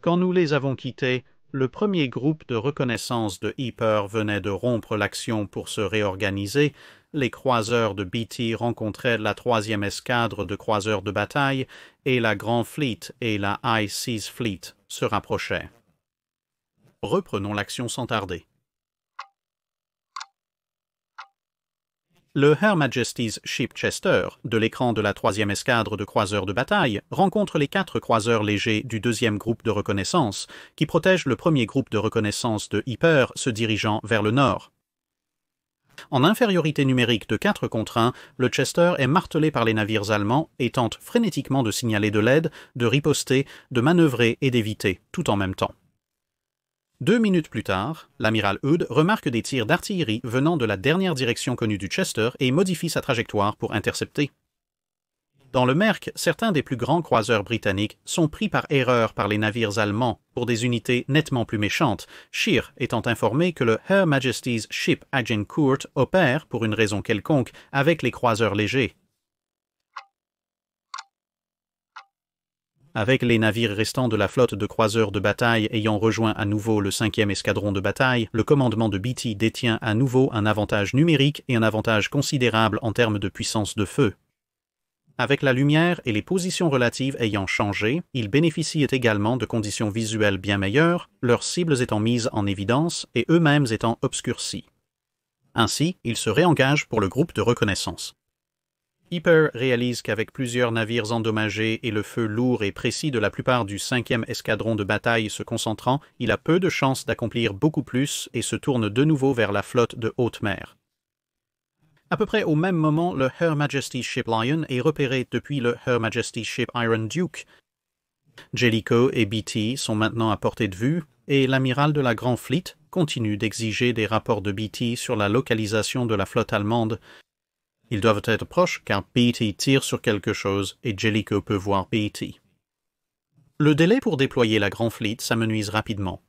Quand nous les avons quittés, le premier groupe de reconnaissance de Ypres venait de rompre l'action pour se réorganiser. Les croiseurs de Beatty rencontraient la 3e escadre de croiseurs de bataille et la Grand Fleet et la High Seas Fleet se rapprochaient. Reprenons l'action sans tarder. Le Her Majesty's Ship Chester, de l'écran de la 3e escadre de croiseurs de bataille, rencontre les 4 croiseurs légers du 2e groupe de reconnaissance, qui protègent le premier groupe de reconnaissance de Ypres se dirigeant vers le nord. En infériorité numérique de 4 contre 1, le Chester est martelé par les navires allemands et tente frénétiquement de signaler de l'aide, de riposter, de manœuvrer et d'éviter, tout en même temps. 2 minutes plus tard, l'amiral Hood remarque des tirs d'artillerie venant de la dernière direction connue du Chester et modifie sa trajectoire pour intercepter. Dans le Merck, certains des plus grands croiseurs britanniques sont pris par erreur par les navires allemands pour des unités nettement plus méchantes, Scheer étant informé que le Her Majesty's Ship Agincourt opère, pour une raison quelconque, avec les croiseurs légers. Avec les navires restants de la flotte de croiseurs de bataille ayant rejoint à nouveau le 5e escadron de bataille, le commandement de Beatty détient à nouveau un avantage numérique et un avantage considérable en termes de puissance de feu. Avec la lumière et les positions relatives ayant changé, ils bénéficient également de conditions visuelles bien meilleures, leurs cibles étant mises en évidence et eux-mêmes étant obscurcis. Ainsi, ils se réengagent pour le groupe de reconnaissance. Ypres réalise qu'avec plusieurs navires endommagés et le feu lourd et précis de la plupart du 5e escadron de bataille se concentrant, il a peu de chances d'accomplir beaucoup plus et se tourne de nouveau vers la flotte de haute mer. À peu près au même moment, le Her Majesty's Ship Lion est repéré depuis le Her Majesty's Ship Iron Duke. Jellicoe et Beatty sont maintenant à portée de vue et l'amiral de la Grand Fleet continue d'exiger des rapports de Beatty sur la localisation de la flotte allemande. Ils doivent être proches car Beatty tire sur quelque chose et Jellicoe peut voir Beatty. Le délai pour déployer la Grand Fleet s'amenuise rapidement.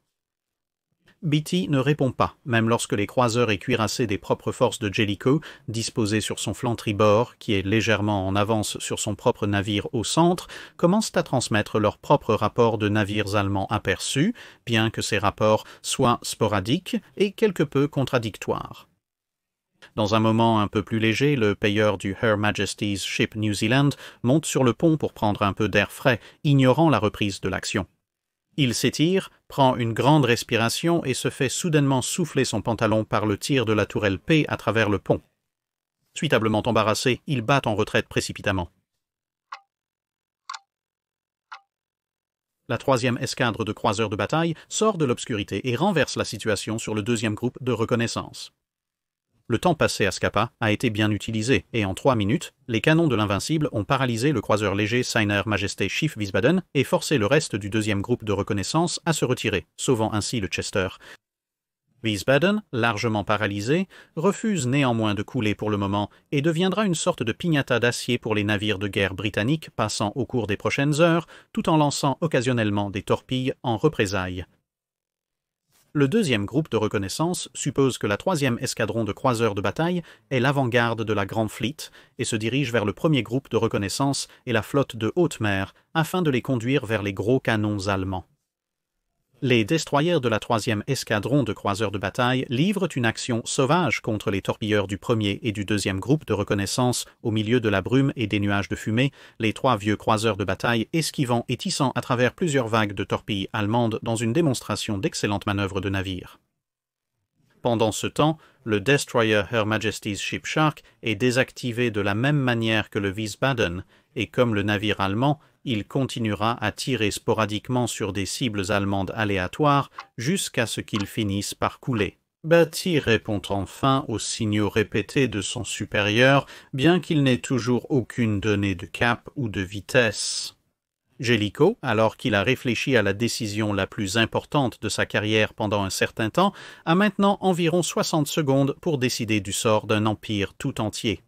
Beatty ne répond pas, même lorsque les croiseurs et cuirassés des propres forces de Jellicoe, disposés sur son flanc tribord, qui est légèrement en avance sur son propre navire au centre, commencent à transmettre leurs propres rapports de navires allemands aperçus, bien que ces rapports soient sporadiques et quelque peu contradictoires. Dans un moment un peu plus léger, le payeur du Her Majesty's Ship New Zealand monte sur le pont pour prendre un peu d'air frais, ignorant la reprise de l'action. Il s'étire, prend une grande respiration et se fait soudainement souffler son pantalon par le tir de la tourelle P à travers le pont. Suitablement embarrassé, il bat en retraite précipitamment. La 3e escadre de croiseurs de bataille sort de l'obscurité et renverse la situation sur le 2e groupe de reconnaissance. Le temps passé à Scapa a été bien utilisé et en 3 minutes, les canons de l'Invincible ont paralysé le croiseur léger Seiner Majesté Schiff Wiesbaden et forcé le reste du 2e groupe de reconnaissance à se retirer, sauvant ainsi le Chester. Wiesbaden, largement paralysé, refuse néanmoins de couler pour le moment et deviendra une sorte de piñata d'acier pour les navires de guerre britanniques passant au cours des prochaines heures, tout en lançant occasionnellement des torpilles en représailles. Le 2e groupe de reconnaissance suppose que la 3e escadron de croiseurs de bataille est l'avant-garde de la Grand Fleet et se dirige vers le 1er groupe de reconnaissance et la flotte de haute mer afin de les conduire vers les gros canons allemands. Les destroyers de la 3e escadron de croiseurs de bataille livrent une action sauvage contre les torpilleurs du 1er et du 2e groupe de reconnaissance au milieu de la brume et des nuages de fumée, les 3 vieux croiseurs de bataille esquivant et tissant à travers plusieurs vagues de torpilles allemandes dans une démonstration d'excellentes manœuvres de navires. Pendant ce temps, le destroyer Her Majesty's Ship Shark est désactivé de la même manière que le Wiesbaden, et comme le navire allemand, il continuera à tirer sporadiquement sur des cibles allemandes aléatoires jusqu'à ce qu'il finisse par couler. Beatty répond enfin aux signaux répétés de son supérieur, bien qu'il n'ait toujours aucune donnée de cap ou de vitesse. Jellicoe, alors qu'il a réfléchi à la décision la plus importante de sa carrière pendant un certain temps, a maintenant environ 60 secondes pour décider du sort d'un empire tout entier.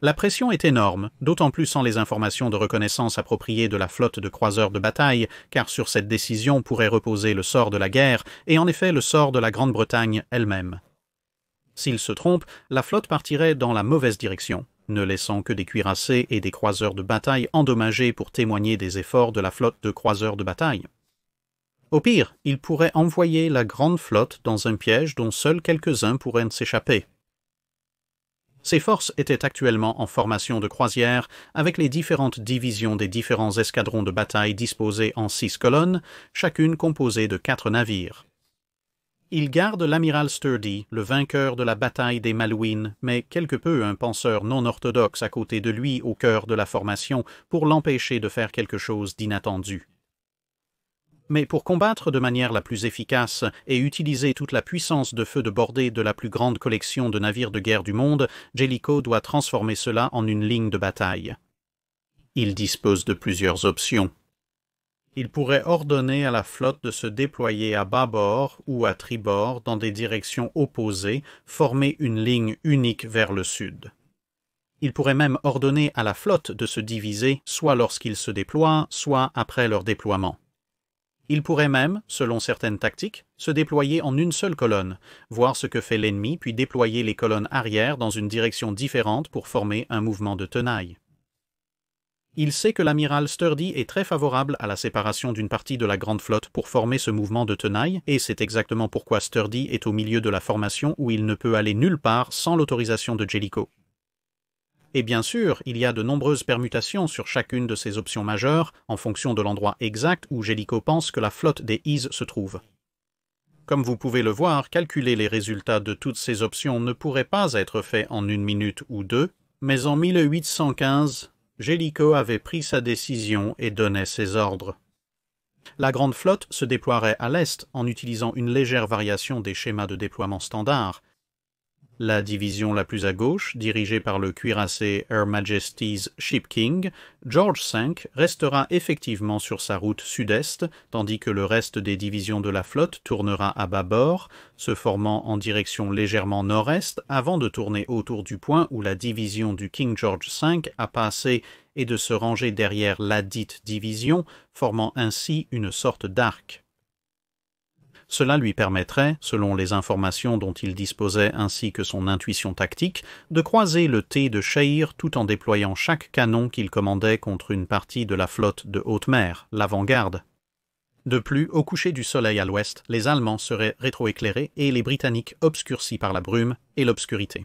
La pression est énorme, d'autant plus sans les informations de reconnaissance appropriées de la flotte de croiseurs de bataille, car sur cette décision pourrait reposer le sort de la guerre, et en effet le sort de la Grande-Bretagne elle-même. S'il se trompe, la flotte partirait dans la mauvaise direction, ne laissant que des cuirassés et des croiseurs de bataille endommagés pour témoigner des efforts de la flotte de croiseurs de bataille. Au pire, il pourrait envoyer la grande flotte dans un piège dont seuls quelques-uns pourraient s'échapper. Ces forces étaient actuellement en formation de croisière avec les différentes divisions des différents escadrons de bataille disposés en 6 colonnes, chacune composée de 4 navires. Il garde l'amiral Sturdy, le vainqueur de la bataille des Malouines, mais quelque peu un penseur non orthodoxe à côté de lui au cœur de la formation pour l'empêcher de faire quelque chose d'inattendu. Mais pour combattre de manière la plus efficace et utiliser toute la puissance de feu de bordée de la plus grande collection de navires de guerre du monde, Jellicoe doit transformer cela en une ligne de bataille. Il dispose de plusieurs options. Il pourrait ordonner à la flotte de se déployer à bâbord ou à tribord dans des directions opposées, former une ligne unique vers le sud. Il pourrait même ordonner à la flotte de se diviser soit lorsqu'ils se déploient, soit après leur déploiement. Il pourrait même, selon certaines tactiques, se déployer en une seule colonne, voir ce que fait l'ennemi, puis déployer les colonnes arrière dans une direction différente pour former un mouvement de tenaille. Il sait que l'amiral Sturdy est très favorable à la séparation d'une partie de la grande flotte pour former ce mouvement de tenaille, et c'est exactement pourquoi Sturdy est au milieu de la formation où il ne peut aller nulle part sans l'autorisation de Jellicoe. Et bien sûr, il y a de nombreuses permutations sur chacune de ces options majeures, en fonction de l'endroit exact où Jellicoe pense que la flotte des Ys se trouve. Comme vous pouvez le voir, calculer les résultats de toutes ces options ne pourrait pas être fait en 1 minute ou 2, mais en 1815, Jellicoe avait pris sa décision et donnait ses ordres. La grande flotte se déploierait à l'est en utilisant une légère variation des schémas de déploiement standard. La division la plus à gauche, dirigée par le cuirassé Her Majesty's Ship King, George V restera effectivement sur sa route sud-est, tandis que le reste des divisions de la flotte tournera à bâbord, se formant en direction légèrement nord-est avant de tourner autour du point où la division du King George V a passé et de se ranger derrière ladite division, formant ainsi une sorte d'arc. Cela lui permettrait, selon les informations dont il disposait ainsi que son intuition tactique, de croiser le T de Scheir tout en déployant chaque canon qu'il commandait contre une partie de la flotte de haute mer, l'avant-garde. De plus, au coucher du soleil à l'ouest, les Allemands seraient rétroéclairés et les Britanniques obscurcis par la brume et l'obscurité.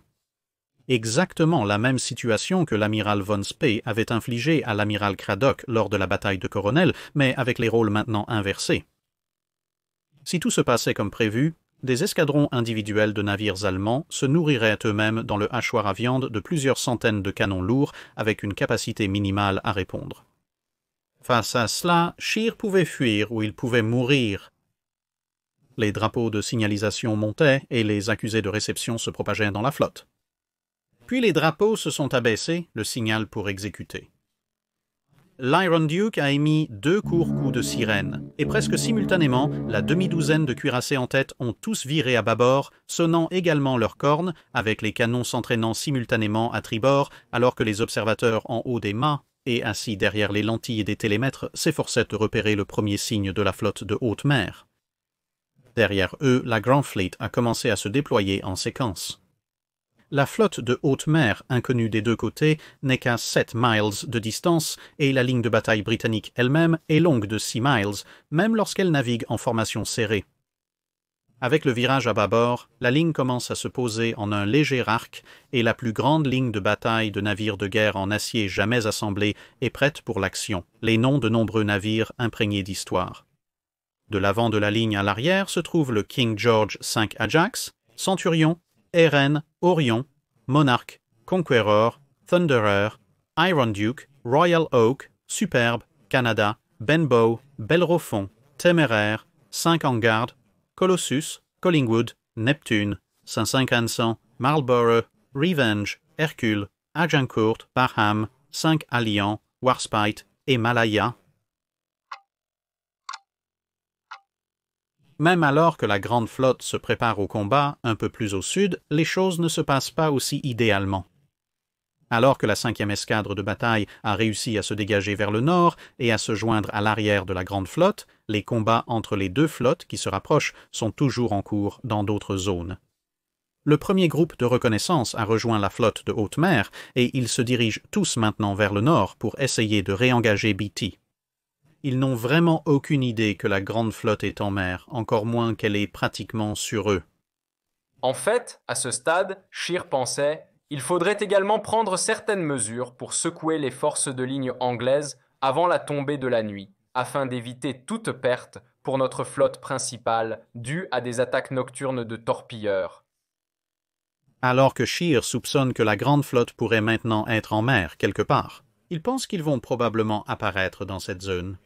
Exactement la même situation que l'amiral von Spee avait infligée à l'amiral Cradock lors de la bataille de Coronel, mais avec les rôles maintenant inversés. Si tout se passait comme prévu, des escadrons individuels de navires allemands se nourriraient eux-mêmes dans le hachoir à viande de plusieurs centaines de canons lourds avec une capacité minimale à répondre. Face à cela, Scheir pouvait fuir ou il pouvait mourir. Les drapeaux de signalisation montaient et les accusés de réception se propageaient dans la flotte. Puis les drapeaux se sont abaissés, le signal pour exécuter. L'Iron Duke a émis 2 courts coups de sirène, et presque simultanément, la demi-douzaine de cuirassés en tête ont tous viré à bâbord, sonnant également leurs cornes, avec les canons s'entraînant simultanément à tribord, alors que les observateurs en haut des mâts et assis derrière les lentilles des télémètres s'efforçaient de repérer le premier signe de la flotte de haute mer. Derrière eux, la Grand Fleet a commencé à se déployer en séquence. La flotte de haute mer, inconnue des deux côtés, n'est qu'à 7 miles de distance et la ligne de bataille britannique elle-même est longue de 6 miles, même lorsqu'elle navigue en formation serrée. Avec le virage à bâbord, la ligne commence à se poser en un léger arc et la plus grande ligne de bataille de navires de guerre en acier jamais assemblés est prête pour l'action, les noms de nombreux navires imprégnés d'histoire. De l'avant de la ligne à l'arrière se trouve le King George V Ajax, Centurion, Erin, Orion, Monarch, Conqueror, Thunderer, Iron Duke, Royal Oak, Superbe, Canada, Benbow, Bellerophon, Téméraire, 5 en garde, Colossus, Collingwood, Neptune, Saint-Saëns, Marlborough, Revenge, Hercule, Agincourt, Barham, 5 Alliant, Warspite et Malaya. Même alors que la grande flotte se prépare au combat, un peu plus au sud, les choses ne se passent pas aussi idéalement. Alors que la 5e escadre de bataille a réussi à se dégager vers le nord et à se joindre à l'arrière de la grande flotte, les combats entre les deux flottes qui se rapprochent sont toujours en cours dans d'autres zones. Le premier groupe de reconnaissance a rejoint la flotte de haute mer et ils se dirigent tous maintenant vers le nord pour essayer de réengager Beatty. Ils n'ont vraiment aucune idée que la grande flotte est en mer, encore moins qu'elle est pratiquement sur eux. En fait, à ce stade, Scheer pensait « Il faudrait également prendre certaines mesures pour secouer les forces de ligne anglaises avant la tombée de la nuit, afin d'éviter toute perte pour notre flotte principale due à des attaques nocturnes de torpilleurs. » Alors que Scheer soupçonne que la grande flotte pourrait maintenant être en mer quelque part, il pense qu'ils vont probablement apparaître dans cette zone.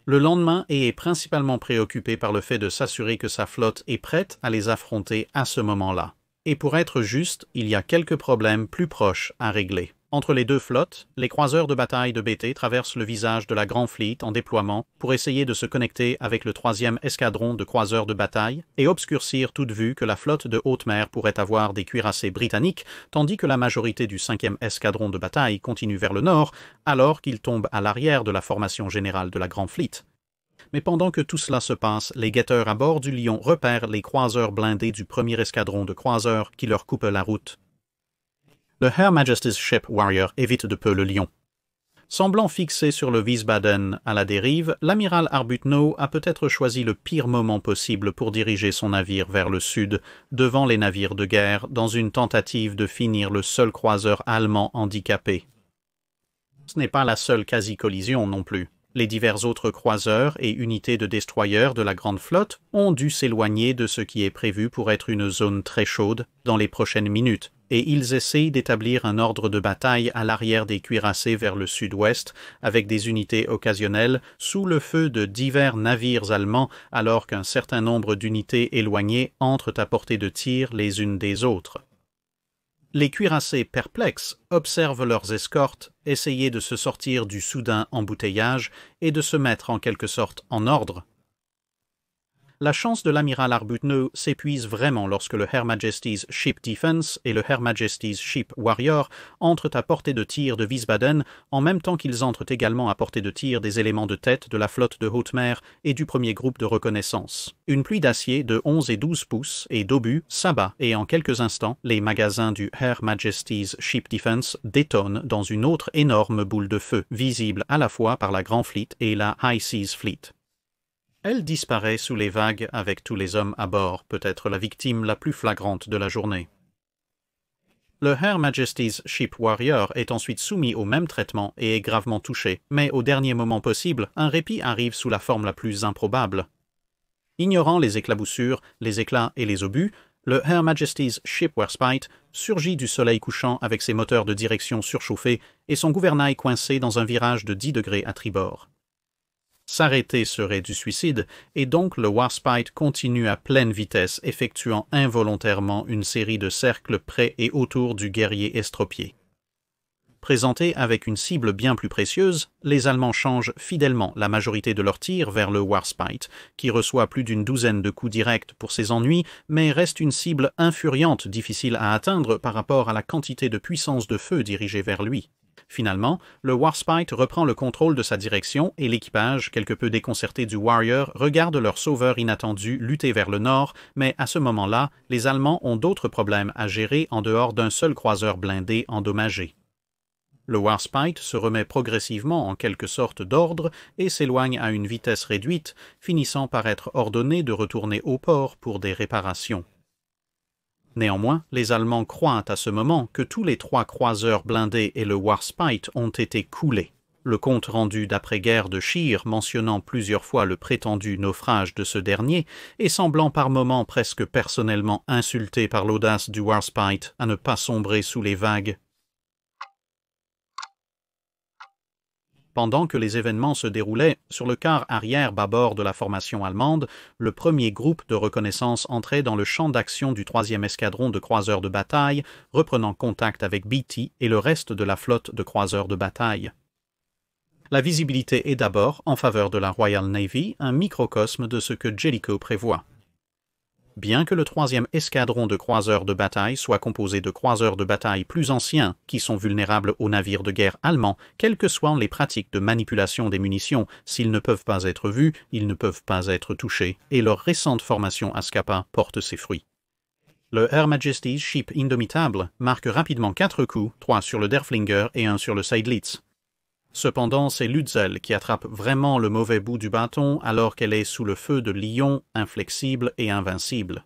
Le lendemain est principalement préoccupé par le fait de s'assurer que sa flotte est prête à les affronter à ce moment-là. Et pour être juste, il y a quelques problèmes plus proches à régler. Entre les deux flottes, les croiseurs de bataille de BT traversent le visage de la Grand Fleet en déploiement pour essayer de se connecter avec le 3e escadron de croiseurs de bataille et obscurcir toute vue que la flotte de haute mer pourrait avoir des cuirassés britanniques, tandis que la majorité du 5e escadron de bataille continue vers le nord, alors qu'il tombe à l'arrière de la formation générale de la Grand Fleet. Mais pendant que tout cela se passe, les guetteurs à bord du Lion repèrent les croiseurs blindés du 1er escadron de croiseurs qui leur coupent la route. Le Her Majesty's Ship Warrior évite de peu le Lion. Semblant fixé sur le Wiesbaden à la dérive, l'amiral Arbuthnot a peut-être choisi le pire moment possible pour diriger son navire vers le sud, devant les navires de guerre, dans une tentative de finir le seul croiseur allemand handicapé. Ce n'est pas la seule quasi-collision non plus. Les divers autres croiseurs et unités de destroyers de la Grande Flotte ont dû s'éloigner de ce qui est prévu pour être une zone très chaude dans les prochaines minutes, et ils essayent d'établir un ordre de bataille à l'arrière des cuirassés vers le sud-ouest, avec des unités occasionnelles sous le feu de divers navires allemands, alors qu'un certain nombre d'unités éloignées entrent à portée de tir les unes des autres. Les cuirassés perplexes observent leurs escortes essayer de se sortir du soudain embouteillage et de se mettre en quelque sorte en ordre. La chance de l'amiral Arbuthnot s'épuise vraiment lorsque le Her Majesty's Ship Defence et le Her Majesty's Ship Warrior entrent à portée de tir de Wiesbaden en même temps qu'ils entrent également à portée de tir des éléments de tête de la flotte de haute mer et du premier groupe de reconnaissance. Une pluie d'acier de 11 et 12 pouces et d'obus s'abat et en quelques instants, les magasins du Her Majesty's Ship Defence détonnent dans une autre énorme boule de feu, visible à la fois par la Grand Fleet et la High Seas Fleet. Elle disparaît sous les vagues avec tous les hommes à bord, peut-être la victime la plus flagrante de la journée. Le Her Majesty's Ship Warrior est ensuite soumis au même traitement et est gravement touché, mais au dernier moment possible, un répit arrive sous la forme la plus improbable. Ignorant les éclaboussures, les éclats et les obus, le Her Majesty's Ship Warspite surgit du soleil couchant avec ses moteurs de direction surchauffés et son gouvernail coincé dans un virage de 10 degrés à tribord. S'arrêter serait du suicide, et donc le Warspite continue à pleine vitesse, effectuant involontairement une série de cercles près et autour du guerrier estropié. Présentés avec une cible bien plus précieuse, les Allemands changent fidèlement la majorité de leurs tirs vers le Warspite, qui reçoit plus d'une douzaine de coups directs pour ses ennuis, mais reste une cible infuriante difficile à atteindre par rapport à la quantité de puissance de feu dirigée vers lui. Finalement, le Warspite reprend le contrôle de sa direction et l'équipage, quelque peu déconcerté du Warrior, regarde leur sauveur inattendu lutter vers le nord, mais à ce moment-là, les Allemands ont d'autres problèmes à gérer en dehors d'un seul croiseur blindé endommagé. Le Warspite se remet progressivement en quelque sorte d'ordre et s'éloigne à une vitesse réduite, finissant par être ordonné de retourner au port pour des réparations. Néanmoins, les Allemands croient à ce moment que tous les 3 croiseurs blindés et le Warspite ont été coulés. Le compte rendu d'après-guerre de Scheer mentionnant plusieurs fois le prétendu naufrage de ce dernier et semblant par moments presque personnellement insulté par l'audace du Warspite à ne pas sombrer sous les vagues. Pendant que les événements se déroulaient, sur le quart arrière-bâbord de la formation allemande, le premier groupe de reconnaissance entrait dans le champ d'action du 3e escadron de croiseurs de bataille, reprenant contact avec Beatty et le reste de la flotte de croiseurs de bataille. La visibilité est d'abord, en faveur de la Royal Navy, un microcosme de ce que Jellicoe prévoit. Bien que le 3e escadron de croiseurs de bataille soit composé de croiseurs de bataille plus anciens qui sont vulnérables aux navires de guerre allemands, quelles que soient les pratiques de manipulation des munitions, s'ils ne peuvent pas être vus, ils ne peuvent pas être touchés, et leur récente formation à Scapa porte ses fruits. Le Her Majesty's Ship Indomitable marque rapidement 4 coups, 3 sur le Derfflinger et 1 sur le Seydlitz. Cependant, c'est Lutzel qui attrape vraiment le mauvais bout du bâton alors qu'elle est sous le feu de Lyon, inflexible et invincible.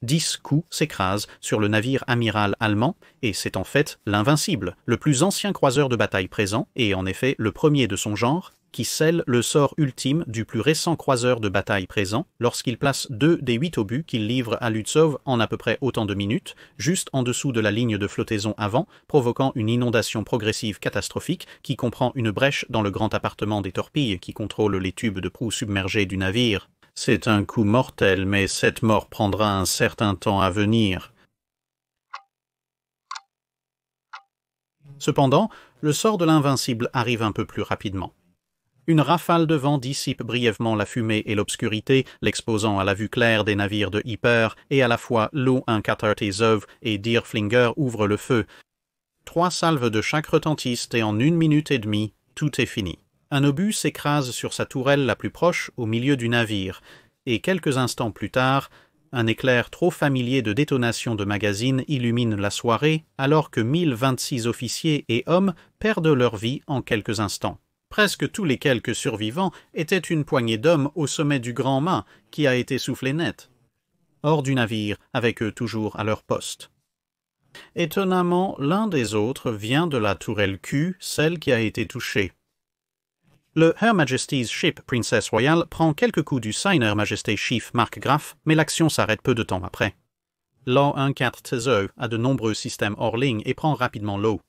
10 coups s'écrasent sur le navire amiral allemand, et c'est en fait l'Invincible, le plus ancien croiseur de bataille présent, et en effet le premier de son genre, qui scelle le sort ultime du plus récent croiseur de bataille présent lorsqu'il place 2 des 8 obus qu'il livre à Lützow en à peu près autant de minutes, juste en dessous de la ligne de flottaison avant, provoquant une inondation progressive catastrophique qui comprend une brèche dans le grand appartement des torpilles qui contrôle les tubes de proue submergés du navire. C'est un coup mortel, mais cette mort prendra un certain temps à venir. Cependant, le sort de l'Invincible arrive un peu plus rapidement. Une rafale de vent dissipe brièvement la fumée et l'obscurité, l'exposant à la vue claire des navires de Ypres, et à la fois Lo-un-Katartezov et Dirflinger ouvrent le feu. 3 salves de chaque retentissent et en 1 minute et demie, tout est fini. Un obus s'écrase sur sa tourelle la plus proche au milieu du navire, et quelques instants plus tard, un éclair trop familier de détonation de magazine illumine la soirée, alors que 1026 officiers et hommes perdent leur vie en quelques instants. Presque tous les quelques survivants étaient une poignée d'hommes au sommet du grand mât, qui a été soufflé net. Hors du navire, avec eux toujours à leur poste. Étonnamment, l'un des autres vient de la tourelle Q, celle qui a été touchée. Le Her Majesty's Ship Princess Royal prend quelques coups du Seiner Majesté Chief Mark Graf, mais l'action s'arrête peu de temps après. Lo-un-Katartezov a de nombreux systèmes hors ligne et prend rapidement l'eau.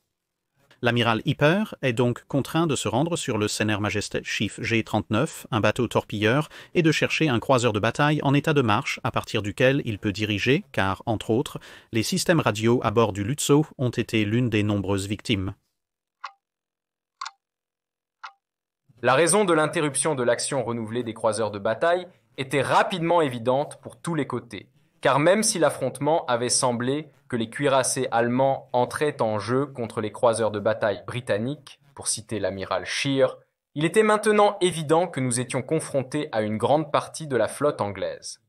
L'amiral Ypres est donc contraint de se rendre sur le Seiner Majesté Chief G-39, un bateau torpilleur, et de chercher un croiseur de bataille en état de marche à partir duquel il peut diriger, car, entre autres, les systèmes radio à bord du Lützow ont été l'une des nombreuses victimes. La raison de l'interruption de l'action renouvelée des croiseurs de bataille était rapidement évidente pour tous les côtés, car même si l'affrontement avait semblé que les cuirassés allemands entraient en jeu contre les croiseurs de bataille britanniques, pour citer l'amiral Scheer, il était maintenant évident que nous étions confrontés à une grande partie de la flotte anglaise.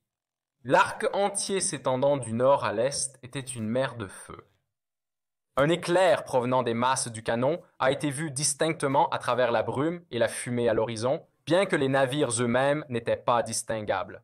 L'arc entier s'étendant du nord à l'est était une mer de feu. Un éclair provenant des masses du canon a été vu distinctement à travers la brume et la fumée à l'horizon, bien que les navires eux-mêmes n'étaient pas distinguables.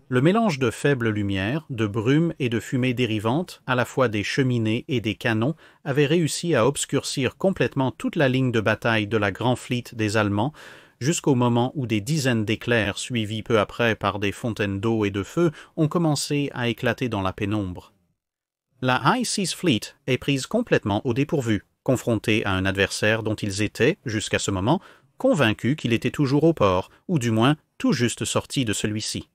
Le mélange de faible lumière, de brume et de fumée dérivante, à la fois des cheminées et des canons, avait réussi à obscurcir complètement toute la ligne de bataille de la Grand Fleet des Allemands, jusqu'au moment où des dizaines d'éclairs, suivis peu après par des fontaines d'eau et de feu, ont commencé à éclater dans la pénombre. La High Seas Fleet est prise complètement au dépourvu, confrontée à un adversaire dont ils étaient, jusqu'à ce moment, convaincus qu'il était toujours au port, ou du moins tout juste sorti de celui-ci.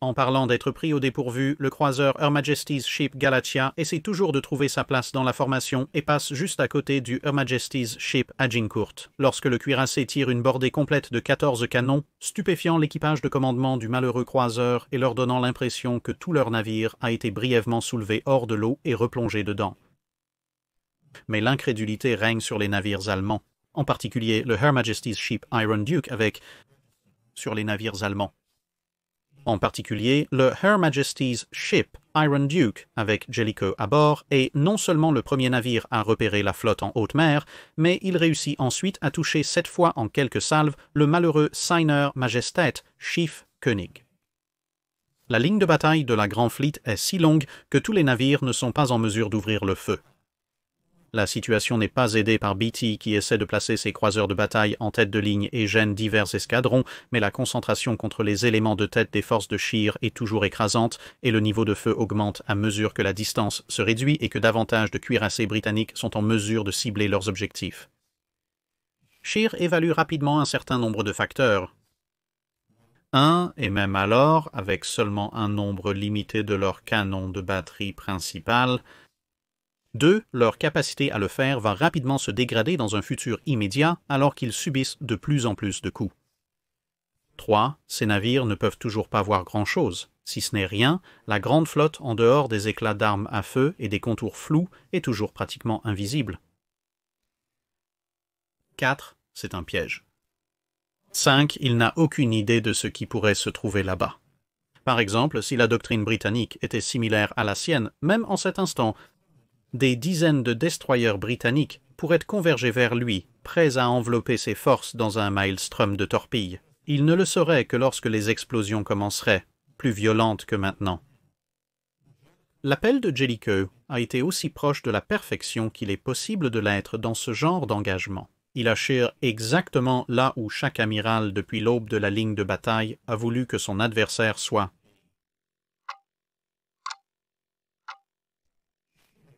En parlant d'être pris au dépourvu, le croiseur Her Majesty's Ship Galatea essaie toujours de trouver sa place dans la formation et passe juste à côté du Her Majesty's Ship Agincourt, lorsque le cuirassé tire une bordée complète de 14 canons, stupéfiant l'équipage de commandement du malheureux croiseur et leur donnant l'impression que tout leur navire a été brièvement soulevé hors de l'eau et replongé dedans. Mais l'incrédulité règne sur les navires allemands, en particulier le Her Majesty's Ship Iron Duke sur les navires allemands. En particulier, le Her Majesty's Ship Iron Duke, avec Jellicoe à bord, est non seulement le premier navire à repérer la flotte en haute mer, mais il réussit ensuite à toucher 7 fois en quelques salves le malheureux Seiner Majestat Chief König. La ligne de bataille de la Grand Fleet est si longue que tous les navires ne sont pas en mesure d'ouvrir le feu. La situation n'est pas aidée par Beatty qui essaie de placer ses croiseurs de bataille en tête de ligne et gêne divers escadrons, mais la concentration contre les éléments de tête des forces de Scheer est toujours écrasante et le niveau de feu augmente à mesure que la distance se réduit et que davantage de cuirassés britanniques sont en mesure de cibler leurs objectifs. Scheer évalue rapidement un certain nombre de facteurs. Et même alors, avec seulement un nombre limité de leurs canons de batterie principale, 2. Leur capacité à le faire va rapidement se dégrader dans un futur immédiat alors qu'ils subissent de plus en plus de coups. 3. Ces navires ne peuvent toujours pas voir grand-chose. Si ce n'est rien, la grande flotte en dehors des éclats d'armes à feu et des contours flous est toujours pratiquement invisible. 4. C'est un piège. 5. Il n'a aucune idée de ce qui pourrait se trouver là-bas. Par exemple, si la doctrine britannique était similaire à la sienne, même en cet instant, des dizaines de destroyers britanniques pourraient converger vers lui, prêts à envelopper ses forces dans un maelstrom de torpilles. Il ne le saurait que lorsque les explosions commenceraient, plus violentes que maintenant. L'appel de Jellicoe a été aussi proche de la perfection qu'il est possible de l'être dans ce genre d'engagement. Il a Scheer exactement là où chaque amiral depuis l'aube de la ligne de bataille a voulu que son adversaire soit.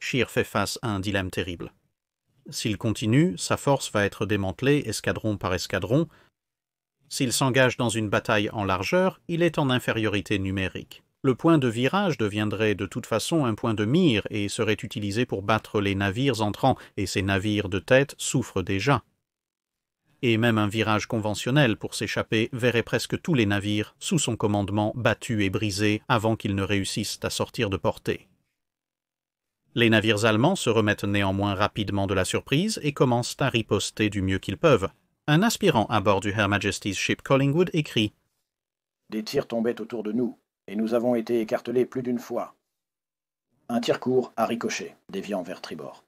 Scheer fait face à un dilemme terrible. S'il continue, sa force va être démantelée escadron par escadron. S'il s'engage dans une bataille en largeur, il est en infériorité numérique. Le point de virage deviendrait de toute façon un point de mire et serait utilisé pour battre les navires entrants, et ces navires de tête souffrent déjà. Et même un virage conventionnel pour s'échapper verrait presque tous les navires sous son commandement battus et brisés avant qu'ils ne réussissent à sortir de portée. Les navires allemands se remettent néanmoins rapidement de la surprise et commencent à riposter du mieux qu'ils peuvent. Un aspirant à bord du Her Majesty's Ship Collingwood écrit « Des tirs tombaient autour de nous, et nous avons été écartelés plus d'une fois. Un tir court a ricoché, déviant vers tribord.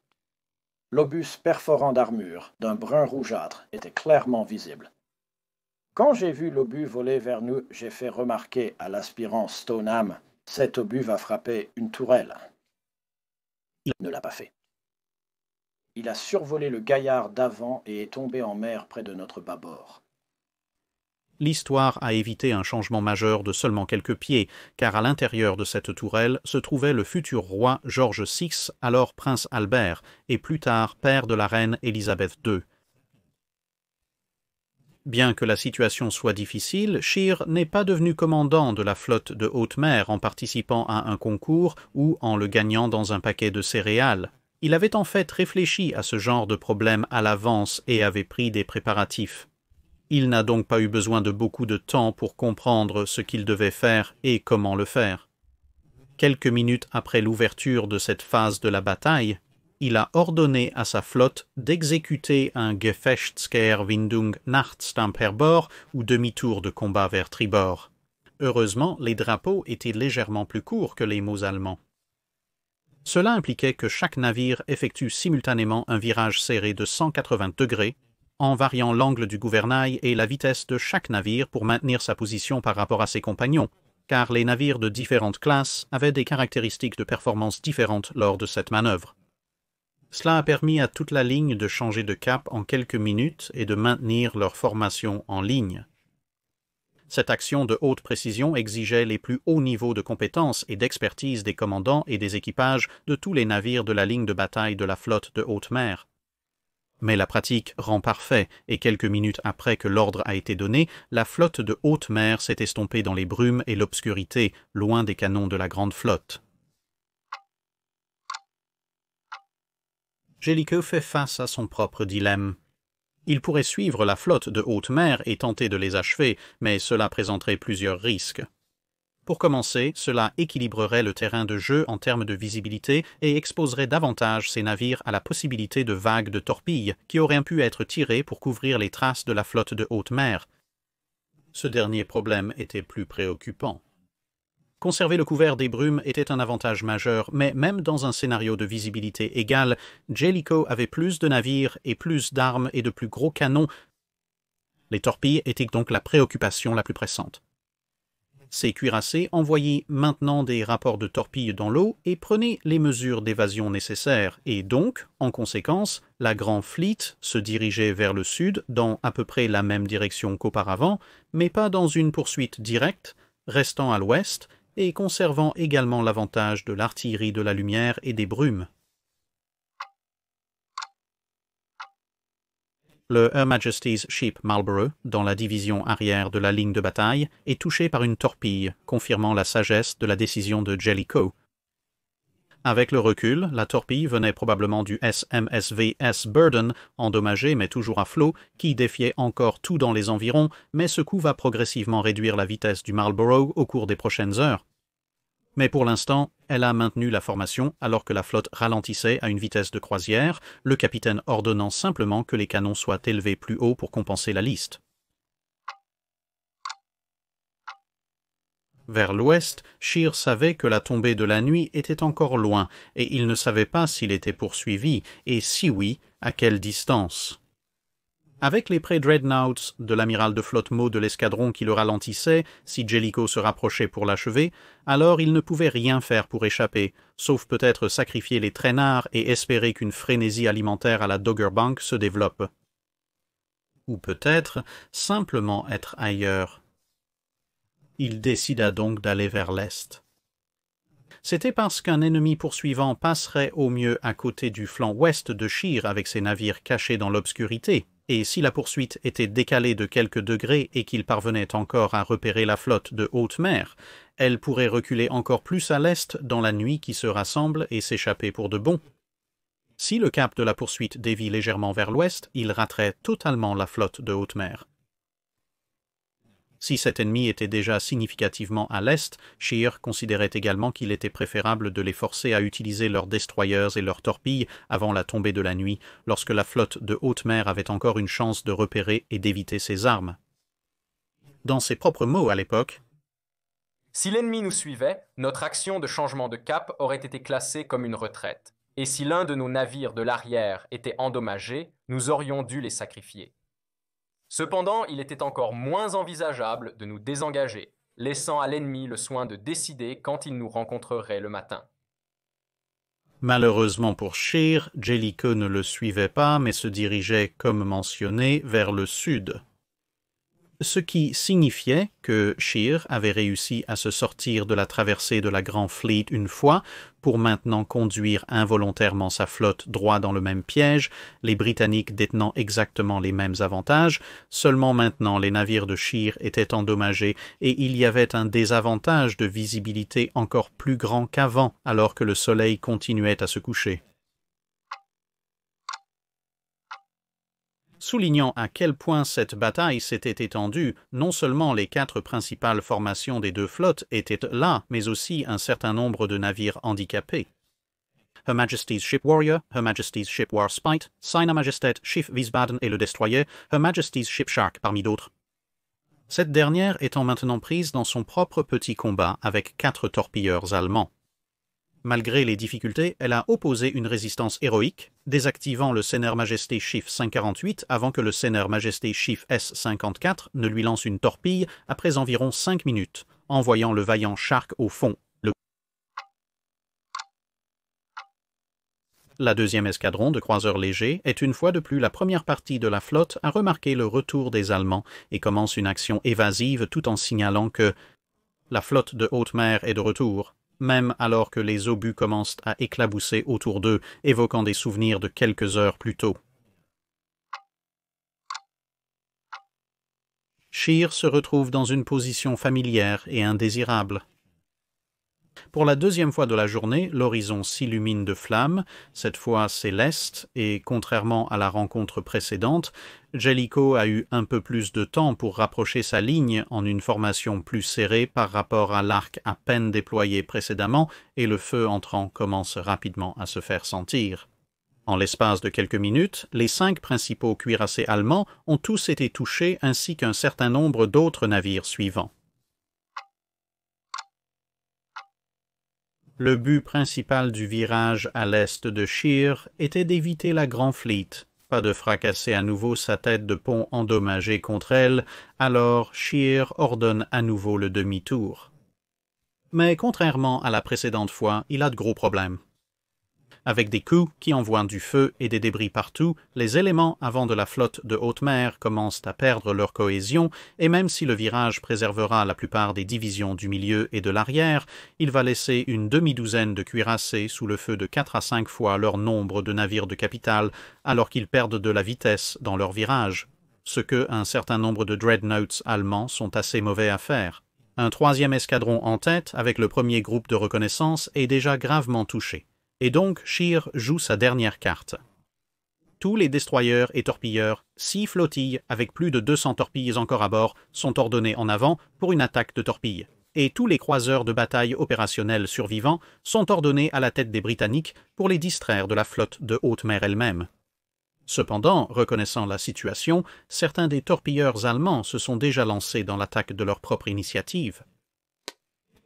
L'obus perforant d'armure, d'un brun rougeâtre, était clairement visible. Quand j'ai vu l'obus voler vers nous, j'ai fait remarquer à l'aspirant Stoneham « Cet obus va frapper une tourelle. » Il ne l'a pas fait. Il a survolé le gaillard d'avant et est tombé en mer près de notre bâbord. L'histoire a évité un changement majeur de seulement quelques pieds, car à l'intérieur de cette tourelle se trouvait le futur roi George VI, alors prince Albert, et plus tard père de la reine Élisabeth II. Bien que la situation soit difficile, Scheer n'est pas devenu commandant de la flotte de haute mer en participant à un concours ou en le gagnant dans un paquet de céréales. Il avait en fait réfléchi à ce genre de problème à l'avance et avait pris des préparatifs. Il n'a donc pas eu besoin de beaucoup de temps pour comprendre ce qu'il devait faire et comment le faire. Quelques minutes après l'ouverture de cette phase de la bataille, il a ordonné à sa flotte d'exécuter un Gefechtskehrwindung Nachtstamperbord ou demi-tour de combat vers tribord. Heureusement, les drapeaux étaient légèrement plus courts que les mots allemands. Cela impliquait que chaque navire effectue simultanément un virage serré de 180 degrés, en variant l'angle du gouvernail et la vitesse de chaque navire pour maintenir sa position par rapport à ses compagnons, car les navires de différentes classes avaient des caractéristiques de performance différentes lors de cette manœuvre. Cela a permis à toute la ligne de changer de cap en quelques minutes et de maintenir leur formation en ligne. Cette action de haute précision exigeait les plus hauts niveaux de compétence et d'expertise des commandants et des équipages de tous les navires de la ligne de bataille de la flotte de haute mer. Mais la pratique rend parfait, et quelques minutes après que l'ordre a été donné, la flotte de haute mer s'est estompée dans les brumes et l'obscurité, loin des canons de la grande flotte. Jellicoe fait face à son propre dilemme. Il pourrait suivre la flotte de haute mer et tenter de les achever, mais cela présenterait plusieurs risques. Pour commencer, cela équilibrerait le terrain de jeu en termes de visibilité et exposerait davantage ces navires à la possibilité de vagues de torpilles qui auraient pu être tirées pour couvrir les traces de la flotte de haute mer. Ce dernier problème était plus préoccupant. Conserver le couvert des brumes était un avantage majeur, mais même dans un scénario de visibilité égale, Jellicoe avait plus de navires et plus d'armes et de plus gros canons. Les torpilles étaient donc la préoccupation la plus pressante. Ces cuirassés envoyaient maintenant des rapports de torpilles dans l'eau et prenaient les mesures d'évasion nécessaires, et donc, en conséquence, la Grand Fleet se dirigeait vers le sud dans à peu près la même direction qu'auparavant, mais pas dans une poursuite directe, restant à l'ouest et conservant également l'avantage de l'artillerie de la lumière et des brumes. Le Her Majesty's Ship Marlborough, dans la division arrière de la ligne de bataille, est touché par une torpille, confirmant la sagesse de la décision de Jellicoe. Avec le recul, la torpille venait probablement du SMSVS Burden, endommagé mais toujours à flot, qui défiait encore tout dans les environs, mais ce coup va progressivement réduire la vitesse du Marlborough au cours des prochaines heures. Mais pour l'instant, elle a maintenu la formation alors que la flotte ralentissait à une vitesse de croisière, le capitaine ordonnant simplement que les canons soient élevés plus haut pour compenser la liste. Vers l'ouest, Scheer savait que la tombée de la nuit était encore loin, et il ne savait pas s'il était poursuivi, et si oui, À quelle distance? Avec les pré-dreadnoughts de l'amiral de flotte Maud de l'escadron qui le ralentissait, si Jellicoe se rapprochait pour l'achever, alors il ne pouvait rien faire pour échapper, sauf peut-être sacrifier les traînards et espérer qu'une frénésie alimentaire à la Doggerbank se développe. Ou peut-être simplement être ailleurs. Il décida donc d'aller vers l'est. C'était parce qu'un ennemi poursuivant passerait au mieux à côté du flanc ouest de Scheer avec ses navires cachés dans l'obscurité, et si la poursuite était décalée de quelques degrés et qu'il parvenait encore à repérer la flotte de haute mer, elle pourrait reculer encore plus à l'est dans la nuit qui se rassemble et s'échapper pour de bon. Si le cap de la poursuite dévie légèrement vers l'ouest, il raterait totalement la flotte de haute mer. Si cet ennemi était déjà significativement à l'est, Scheer considérait également qu'il était préférable de les forcer à utiliser leurs destroyers et leurs torpilles avant la tombée de la nuit, lorsque la flotte de haute mer avait encore une chance de repérer et d'éviter ses armes. Dans ses propres mots à l'époque, « Si l'ennemi nous suivait, notre action de changement de cap aurait été classée comme une retraite. Et si l'un de nos navires de l'arrière était endommagé, nous aurions dû les sacrifier. Cependant, il était encore moins envisageable de nous désengager, laissant à l'ennemi le soin de décider quand il nous rencontrerait le matin. » Malheureusement pour Scheer, Jellicoe ne le suivait pas, mais se dirigeait, comme mentionné, vers le sud. Ce qui signifiait que Scheer avait réussi à se sortir de la traversée de la Grand Fleet une fois, pour maintenant conduire involontairement sa flotte droit dans le même piège, les Britanniques détenant exactement les mêmes avantages, seulement maintenant les navires de Scheer étaient endommagés et il y avait un désavantage de visibilité encore plus grand qu'avant alors que le soleil continuait à se coucher. Soulignant à quel point cette bataille s'était étendue, non seulement les 4 principales formations des 2 flottes étaient là, mais aussi un certain nombre de navires handicapés. Her Majesty's Ship Warrior, Her Majesty's Ship Warspite, Seiner Majestät Schiff Wiesbaden et le destroyer Her Majesty's Ship Shark, parmi d'autres. Cette dernière étant maintenant prise dans son propre petit combat avec 4 torpilleurs allemands. Malgré les difficultés, elle a opposé une résistance héroïque, désactivant le Seiner Majesté Schiff 548 avant que le Seiner Majesté Schiff S54 ne lui lance une torpille après environ 5 minutes, envoyant le vaillant Shark au fond. La 2e escadron de croiseurs légers est une fois de plus la première partie de la flotte à remarquer le retour des Allemands et commence une action évasive tout en signalant que la flotte de haute mer est de retour, même alors que les obus commencent à éclabousser autour d'eux, évoquant des souvenirs de quelques heures plus tôt. Scheer se retrouve dans une position familière et indésirable. Pour la 2e fois de la journée, l'horizon s'illumine de flammes, cette fois c'est l'est, et contrairement à la rencontre précédente, Jellicoe a eu un peu plus de temps pour rapprocher sa ligne en une formation plus serrée par rapport à l'arc à peine déployé précédemment, et le feu entrant commence rapidement à se faire sentir. En l'espace de quelques minutes, les 5 principaux cuirassés allemands ont tous été touchés ainsi qu'un certain nombre d'autres navires suivants. Le but principal du virage à l'est de Scheer était d'éviter la Grand Fleet, pas de fracasser à nouveau sa tête de pont endommagée contre elle, alors Scheer ordonne à nouveau le demi-tour. Mais contrairement à la précédente fois, il a de gros problèmes. Avec des coups qui envoient du feu et des débris partout, les éléments avant de la flotte de haute mer commencent à perdre leur cohésion, et même si le virage préservera la plupart des divisions du milieu et de l'arrière, il va laisser une demi-douzaine de cuirassés sous le feu de 4 à 5 fois leur nombre de navires de capitale, alors qu'ils perdent de la vitesse dans leur virage, ce que un certain nombre de dreadnoughts allemands sont assez mauvais à faire. Un 3e escadron en tête, avec le premier groupe de reconnaissance, est déjà gravement touché. Et donc Scheer joue sa dernière carte. Tous les destroyers et torpilleurs, 6 flottilles avec plus de 200 torpilles encore à bord, sont ordonnés en avant pour une attaque de torpilles. Et tous les croiseurs de bataille opérationnels survivants sont ordonnés à la tête des Britanniques pour les distraire de la flotte de haute mer elle-même. Cependant, reconnaissant la situation, certains des torpilleurs allemands se sont déjà lancés dans l'attaque de leur propre initiative.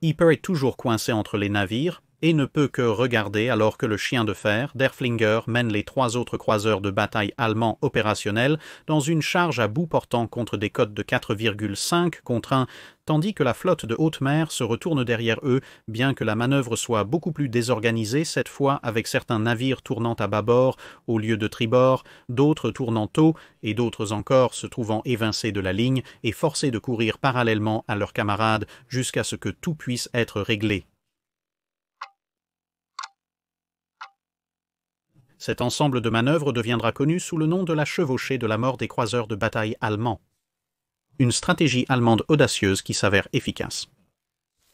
Ypres est toujours coincé entre les navires, et ne peut que regarder alors que le chien de fer, Derflinger, mène les 3 autres croiseurs de bataille allemands opérationnels dans une charge à bout portant contre des cotes de 4,5 contre 1, tandis que la flotte de haute mer se retourne derrière eux, bien que la manœuvre soit beaucoup plus désorganisée cette fois avec certains navires tournant à bâbord au lieu de tribord, d'autres tournant haut et d'autres encore se trouvant évincés de la ligne et forcés de courir parallèlement à leurs camarades jusqu'à ce que tout puisse être réglé. Cet ensemble de manœuvres deviendra connu sous le nom de la chevauchée de la mort des croiseurs de bataille allemands. Une stratégie allemande audacieuse qui s'avère efficace.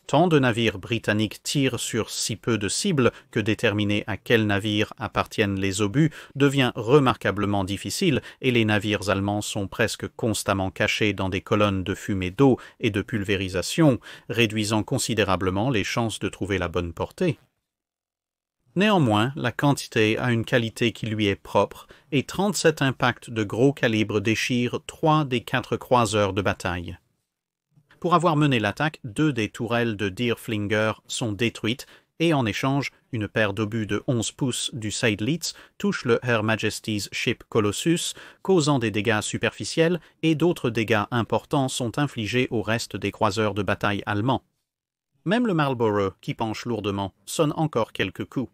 Tant de navires britanniques tirent sur si peu de cibles que déterminer à quel navire appartiennent les obus devient remarquablement difficile et les navires allemands sont presque constamment cachés dans des colonnes de fumée d'eau et de pulvérisation, réduisant considérablement les chances de trouver la bonne portée. Néanmoins, la quantité a une qualité qui lui est propre et 37 impacts de gros calibre déchirent 3 des 4 croiseurs de bataille. Pour avoir mené l'attaque, 2 des tourelles de Derflinger sont détruites et en échange, une paire d'obus de 11 pouces du Seydlitz touche le Her Majesty's Ship Colossus, causant des dégâts superficiels et d'autres dégâts importants sont infligés au reste des croiseurs de bataille allemands. Même le Marlborough, qui penche lourdement, sonne encore quelques coups.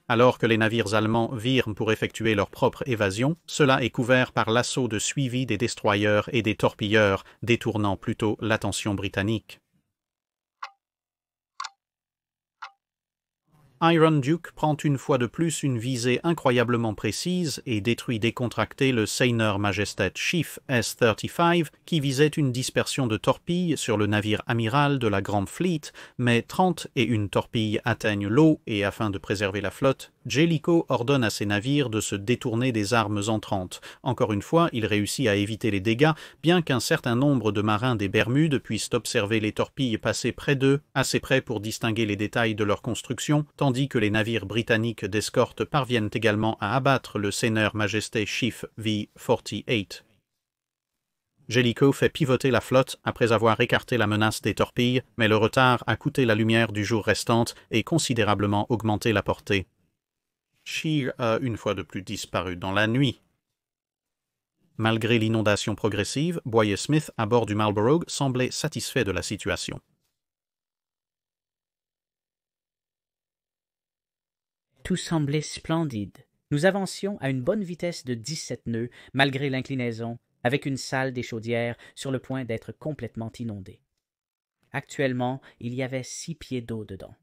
Alors que les navires allemands virent pour effectuer leur propre évasion, cela est couvert par l'assaut de suivi des destroyers et des torpilleurs, détournant plutôt l'attention britannique. Iron Duke prend une fois de plus une visée incroyablement précise et détruit décontracté le Seiner Majestat Chief S-35 qui visait une dispersion de torpilles sur le navire amiral de la Grande Fleet, mais 31 torpilles atteignent l'eau et afin de préserver la flotte, Jellicoe ordonne à ses navires de se détourner des armes entrantes. Encore une fois, il réussit à éviter les dégâts, bien qu'un certain nombre de marins des Bermudes puissent observer les torpilles passer près d'eux, assez près pour distinguer les détails de leur construction, tandis que les navires britanniques d'escorte parviennent également à abattre le Seiner Majesté Chief V-48. Jellicoe fait pivoter la flotte après avoir écarté la menace des torpilles, mais le retard a coûté la lumière du jour restante et considérablement augmenté la portée. Scheer a une fois de plus disparu dans la nuit. Malgré l'inondation progressive, Boyer-Smith à bord du Marlborough semblait satisfait de la situation. Tout semblait splendide. Nous avancions à une bonne vitesse de 17 nœuds, malgré l'inclinaison, avec une salle des chaudières sur le point d'être complètement inondée. Actuellement, il y avait 6 pieds d'eau dedans.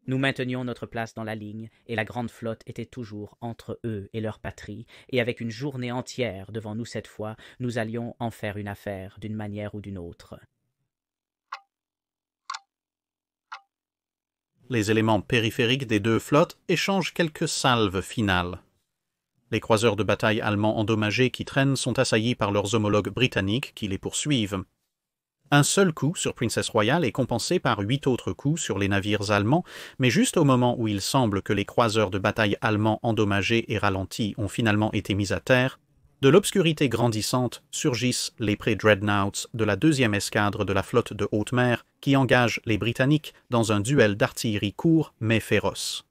Nous maintenions notre place dans la ligne, et la grande flotte était toujours entre eux et leur patrie, et avec une journée entière devant nous cette fois, nous allions en faire une affaire d'une manière ou d'une autre. Les éléments périphériques des 2 flottes échangent quelques salves finales. Les croiseurs de bataille allemands endommagés qui traînent sont assaillis par leurs homologues britanniques qui les poursuivent. Un seul coup sur Princess Royal est compensé par 8 autres coups sur les navires allemands, mais juste au moment où il semble que les croiseurs de bataille allemands endommagés et ralentis ont finalement été mis à terre, de l'obscurité grandissante surgissent les pré-dreadnoughts de la 2e escadre de la flotte de haute mer qui engage les Britanniques dans un duel d'artillerie court mais féroce.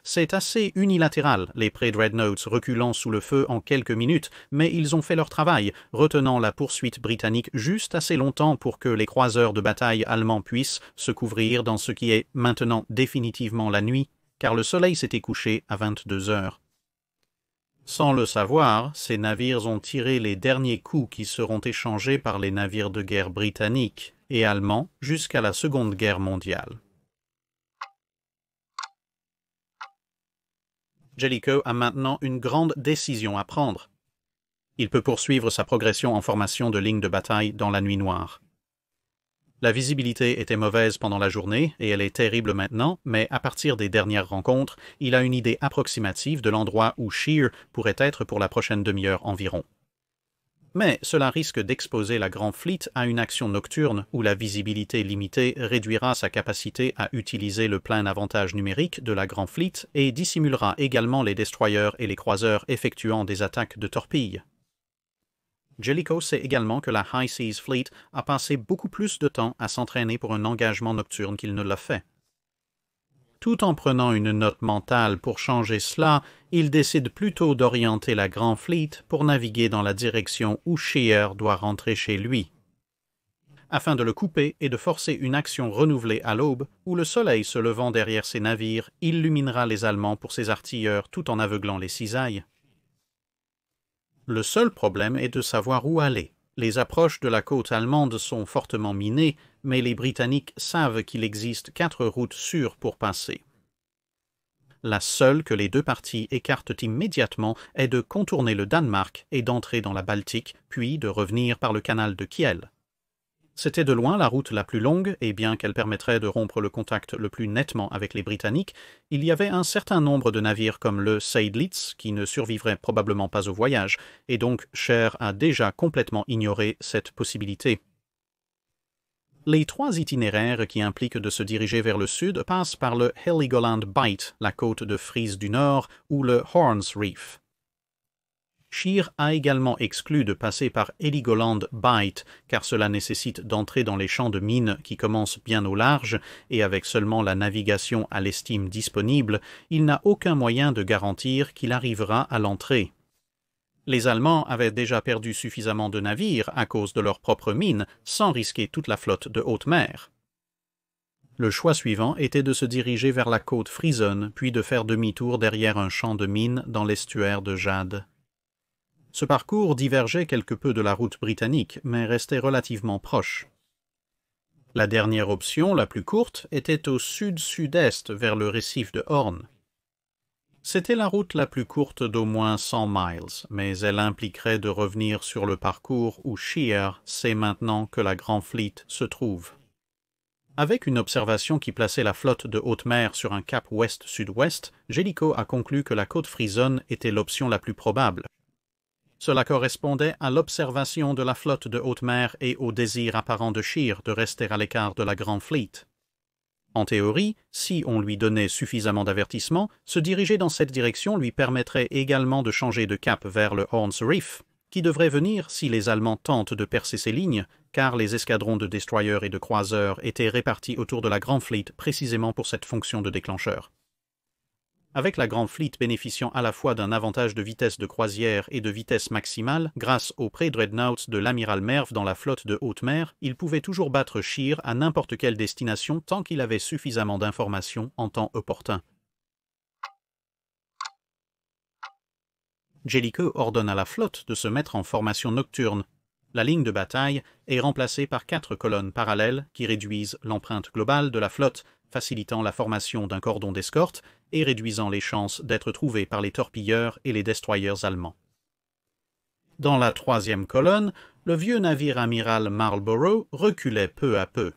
C'est assez unilatéral, les pré-dreadnoughts reculant sous le feu en quelques minutes, mais ils ont fait leur travail, retenant la poursuite britannique juste assez longtemps pour que les croiseurs de bataille allemands puissent se couvrir dans ce qui est maintenant définitivement la nuit, car le soleil s'était couché à 22 heures. Sans le savoir, ces navires ont tiré les derniers coups qui seront échangés par les navires de guerre britanniques et allemands jusqu'à la Seconde Guerre mondiale. Jellicoe a maintenant une grande décision à prendre. Il peut poursuivre sa progression en formation de ligne de bataille dans la nuit noire. La visibilité était mauvaise pendant la journée et elle est terrible maintenant, mais à partir des dernières rencontres, il a une idée approximative de l'endroit où Scheer pourrait être pour la prochaine demi-heure environ. Mais cela risque d'exposer la Grand Fleet à une action nocturne où la visibilité limitée réduira sa capacité à utiliser le plein avantage numérique de la Grand Fleet et dissimulera également les destroyers et les croiseurs effectuant des attaques de torpilles. Jellicoe sait également que la High Seas Fleet a passé beaucoup plus de temps à s'entraîner pour un engagement nocturne qu'il ne l'a fait. Tout en prenant une note mentale pour changer cela, il décide plutôt d'orienter la Grand Fleet pour naviguer dans la direction où Scheer doit rentrer chez lui, afin de le couper et de forcer une action renouvelée à l'aube, où le soleil se levant derrière ses navires illuminera les Allemands pour ses artilleurs tout en aveuglant les cisailles. Le seul problème est de savoir où aller. Les approches de la côte allemande sont fortement minées, mais les Britanniques savent qu'il existe 4 routes sûres pour passer. La seule que les deux parties écartent immédiatement est de contourner le Danemark et d'entrer dans la Baltique, puis de revenir par le canal de Kiel. C'était de loin la route la plus longue, et bien qu'elle permettrait de rompre le contact le plus nettement avec les Britanniques, il y avait un certain nombre de navires comme le Seydlitz qui ne survivraient probablement pas au voyage, et donc Scheer a déjà complètement ignoré cette possibilité. Les 3 itinéraires qui impliquent de se diriger vers le sud passent par le Heligoland Bight, la côte de Frise du Nord, ou le Horns Reef. Scheer a également exclu de passer par Heligoland Bight, car cela nécessite d'entrer dans les champs de mines qui commencent bien au large, et avec seulement la navigation à l'estime disponible, il n'a aucun moyen de garantir qu'il arrivera à l'entrée. Les Allemands avaient déjà perdu suffisamment de navires à cause de leurs propres mines, sans risquer toute la flotte de haute mer. Le choix suivant était de se diriger vers la côte frisonne, puis de faire demi-tour derrière un champ de mines dans l'estuaire de Jade. Ce parcours divergeait quelque peu de la route britannique, mais restait relativement proche. La dernière option, la plus courte, était au sud-sud-est vers le récif de Horn. C'était la route la plus courte d'au moins 100 miles, mais elle impliquerait de revenir sur le parcours où Scheer sait maintenant que la Grand Fleet se trouve. Avec une observation qui plaçait la flotte de haute mer sur un cap ouest-sud-ouest, Jellicoe a conclu que la côte frisonne était l'option la plus probable. Cela correspondait à l'observation de la flotte de haute mer et au désir apparent de Scheer de rester à l'écart de la Grand Fleet. En théorie, si on lui donnait suffisamment d'avertissements, se diriger dans cette direction lui permettrait également de changer de cap vers le Horns Reef, qui devrait venir si les Allemands tentent de percer ces lignes, car les escadrons de destroyers et de croiseurs étaient répartis autour de la Grand Fleet précisément pour cette fonction de déclencheur. Avec la Grand Fleet bénéficiant à la fois d'un avantage de vitesse de croisière et de vitesse maximale, grâce aux pré-dreadnoughts de l'amiral Merv dans la flotte de haute mer, il pouvait toujours battre Scheer à n'importe quelle destination tant qu'il avait suffisamment d'informations en temps opportun. Jellicoe ordonne à la flotte de se mettre en formation nocturne. La ligne de bataille est remplacée par 4 colonnes parallèles qui réduisent l'empreinte globale de la flotte, facilitant la formation d'un cordon d'escorte et réduisant les chances d'être trouvés par les torpilleurs et les destroyers allemands. Dans la 3e colonne, le vieux navire amiral Marlborough reculait peu à peu.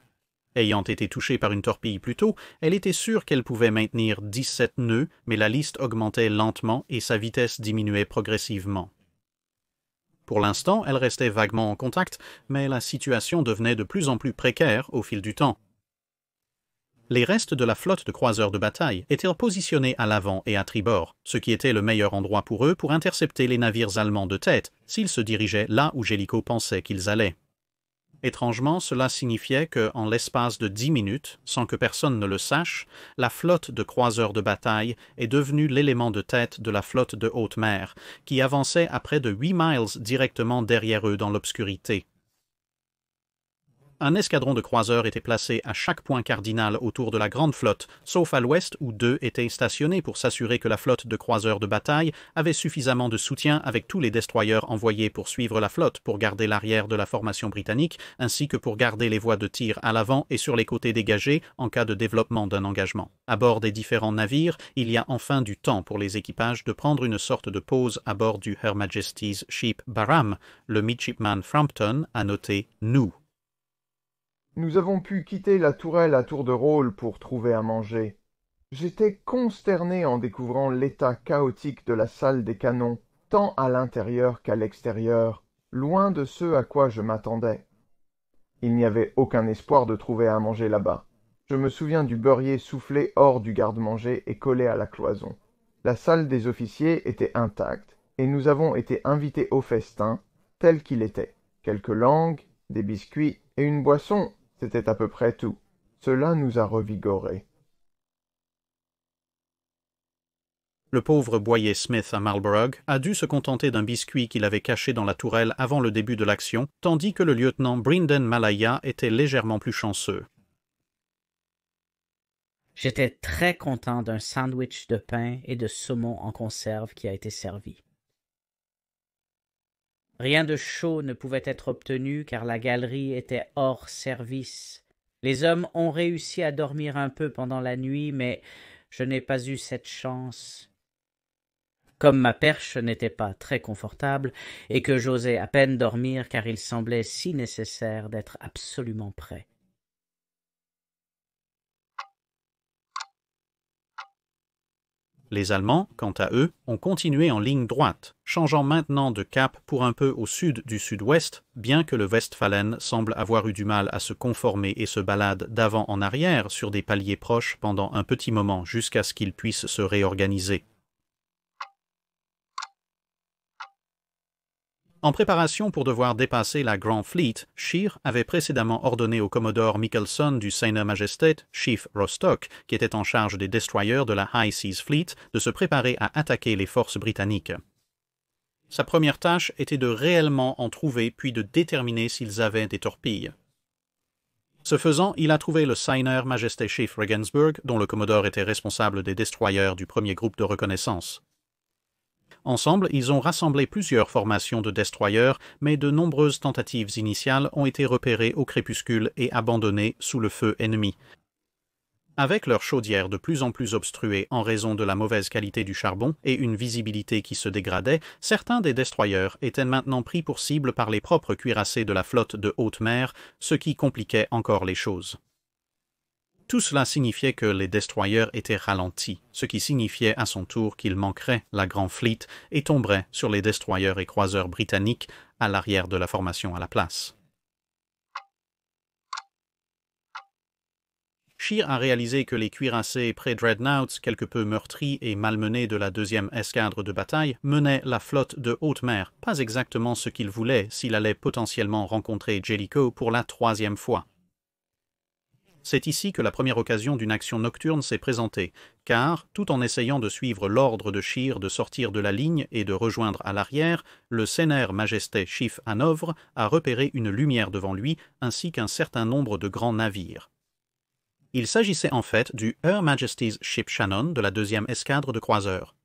Ayant été touchée par une torpille plus tôt, elle était sûre qu'elle pouvait maintenir 17 nœuds, mais la liste augmentait lentement et sa vitesse diminuait progressivement. Pour l'instant, elle restait vaguement en contact, mais la situation devenait de plus en plus précaire au fil du temps. Les restes de la flotte de croiseurs de bataille étaient positionnés à l'avant et à tribord, ce qui était le meilleur endroit pour eux pour intercepter les navires allemands de tête, s'ils se dirigeaient là où Jellicoe pensait qu'ils allaient. Étrangement, cela signifiait que, en l'espace de 10 minutes, sans que personne ne le sache, la flotte de croiseurs de bataille est devenue l'élément de tête de la flotte de haute mer, qui avançait à près de 8 miles directement derrière eux dans l'obscurité. Un escadron de croiseurs était placé à chaque point cardinal autour de la grande flotte, sauf à l'ouest où 2 étaient stationnés pour s'assurer que la flotte de croiseurs de bataille avait suffisamment de soutien avec tous les destroyers envoyés pour suivre la flotte pour garder l'arrière de la formation britannique, ainsi que pour garder les voies de tir à l'avant et sur les côtés dégagés en cas de développement d'un engagement. À bord des différents navires, il y a enfin du temps pour les équipages de prendre une sorte de pause à bord du Her Majesty's Ship Barham. Le midshipman Frampton a noté « nous ». Nous avons pu quitter la tourelle à tour de rôle pour trouver à manger. J'étais consterné en découvrant l'état chaotique de la salle des canons, tant à l'intérieur qu'à l'extérieur, loin de ce à quoi je m'attendais. Il n'y avait aucun espoir de trouver à manger là-bas. Je me souviens du beurrier soufflé hors du garde-manger et collé à la cloison. La salle des officiers était intacte, et nous avons été invités au festin, tel qu'il était. Quelques langues, des biscuits et une boisson, c'était à peu près tout. Cela nous a revigorés. Le pauvre boyer Smith à Marlborough a dû se contenter d'un biscuit qu'il avait caché dans la tourelle avant le début de l'action, tandis que le lieutenant Brendan Malaya était légèrement plus chanceux. J'étais très content d'un sandwich de pain et de saumon en conserve qui a été servi. Rien de chaud ne pouvait être obtenu car la galerie était hors service. Les hommes ont réussi à dormir un peu pendant la nuit, mais je n'ai pas eu cette chance. Comme ma perche n'était pas très confortable et que j'osais à peine dormir car il semblait si nécessaire d'être absolument prêt. Les Allemands, quant à eux, ont continué en ligne droite, changeant maintenant de cap pour un peu au sud du sud-ouest, bien que le Westphalen semble avoir eu du mal à se conformer et se balade d'avant en arrière sur des paliers proches pendant un petit moment jusqu'à ce qu'il puisse se réorganiser. En préparation pour devoir dépasser la Grand Fleet, Scheer avait précédemment ordonné au commodore Michelson du Seiner Majestat, Chief Rostock, qui était en charge des destroyers de la High Seas Fleet, de se préparer à attaquer les forces britanniques. Sa première tâche était de réellement en trouver puis de déterminer s'ils avaient des torpilles. Ce faisant, il a trouvé le Seiner Majesté Chief Regensburg, dont le commodore était responsable des destroyers du premier groupe de reconnaissance. Ensemble, ils ont rassemblé plusieurs formations de destroyers, mais de nombreuses tentatives initiales ont été repérées au crépuscule et abandonnées sous le feu ennemi. Avec leurs chaudières de plus en plus obstruées en raison de la mauvaise qualité du charbon et une visibilité qui se dégradait, certains des destroyers étaient maintenant pris pour cible par les propres cuirassés de la flotte de haute mer, ce qui compliquait encore les choses. Tout cela signifiait que les destroyers étaient ralentis, ce qui signifiait à son tour qu'ils manqueraient la Grand Fleet et tomberaient sur les destroyers et croiseurs britanniques à l'arrière de la formation à la place. Scheer a réalisé que les cuirassés pré-dreadnoughts, quelque peu meurtris et malmenés de la deuxième escadre de bataille, menaient la flotte de haute mer, pas exactement ce qu'il voulait s'il allait potentiellement rencontrer Jellicoe pour la troisième fois. C'est ici que la première occasion d'une action nocturne s'est présentée, car, tout en essayant de suivre l'ordre de Scheer de sortir de la ligne et de rejoindre à l'arrière, le Seiner Majesté Chief Hanovre a repéré une lumière devant lui ainsi qu'un certain nombre de grands navires. Il s'agissait en fait du Her Majesty's Ship Shannon de la deuxième escadre de croiseurs.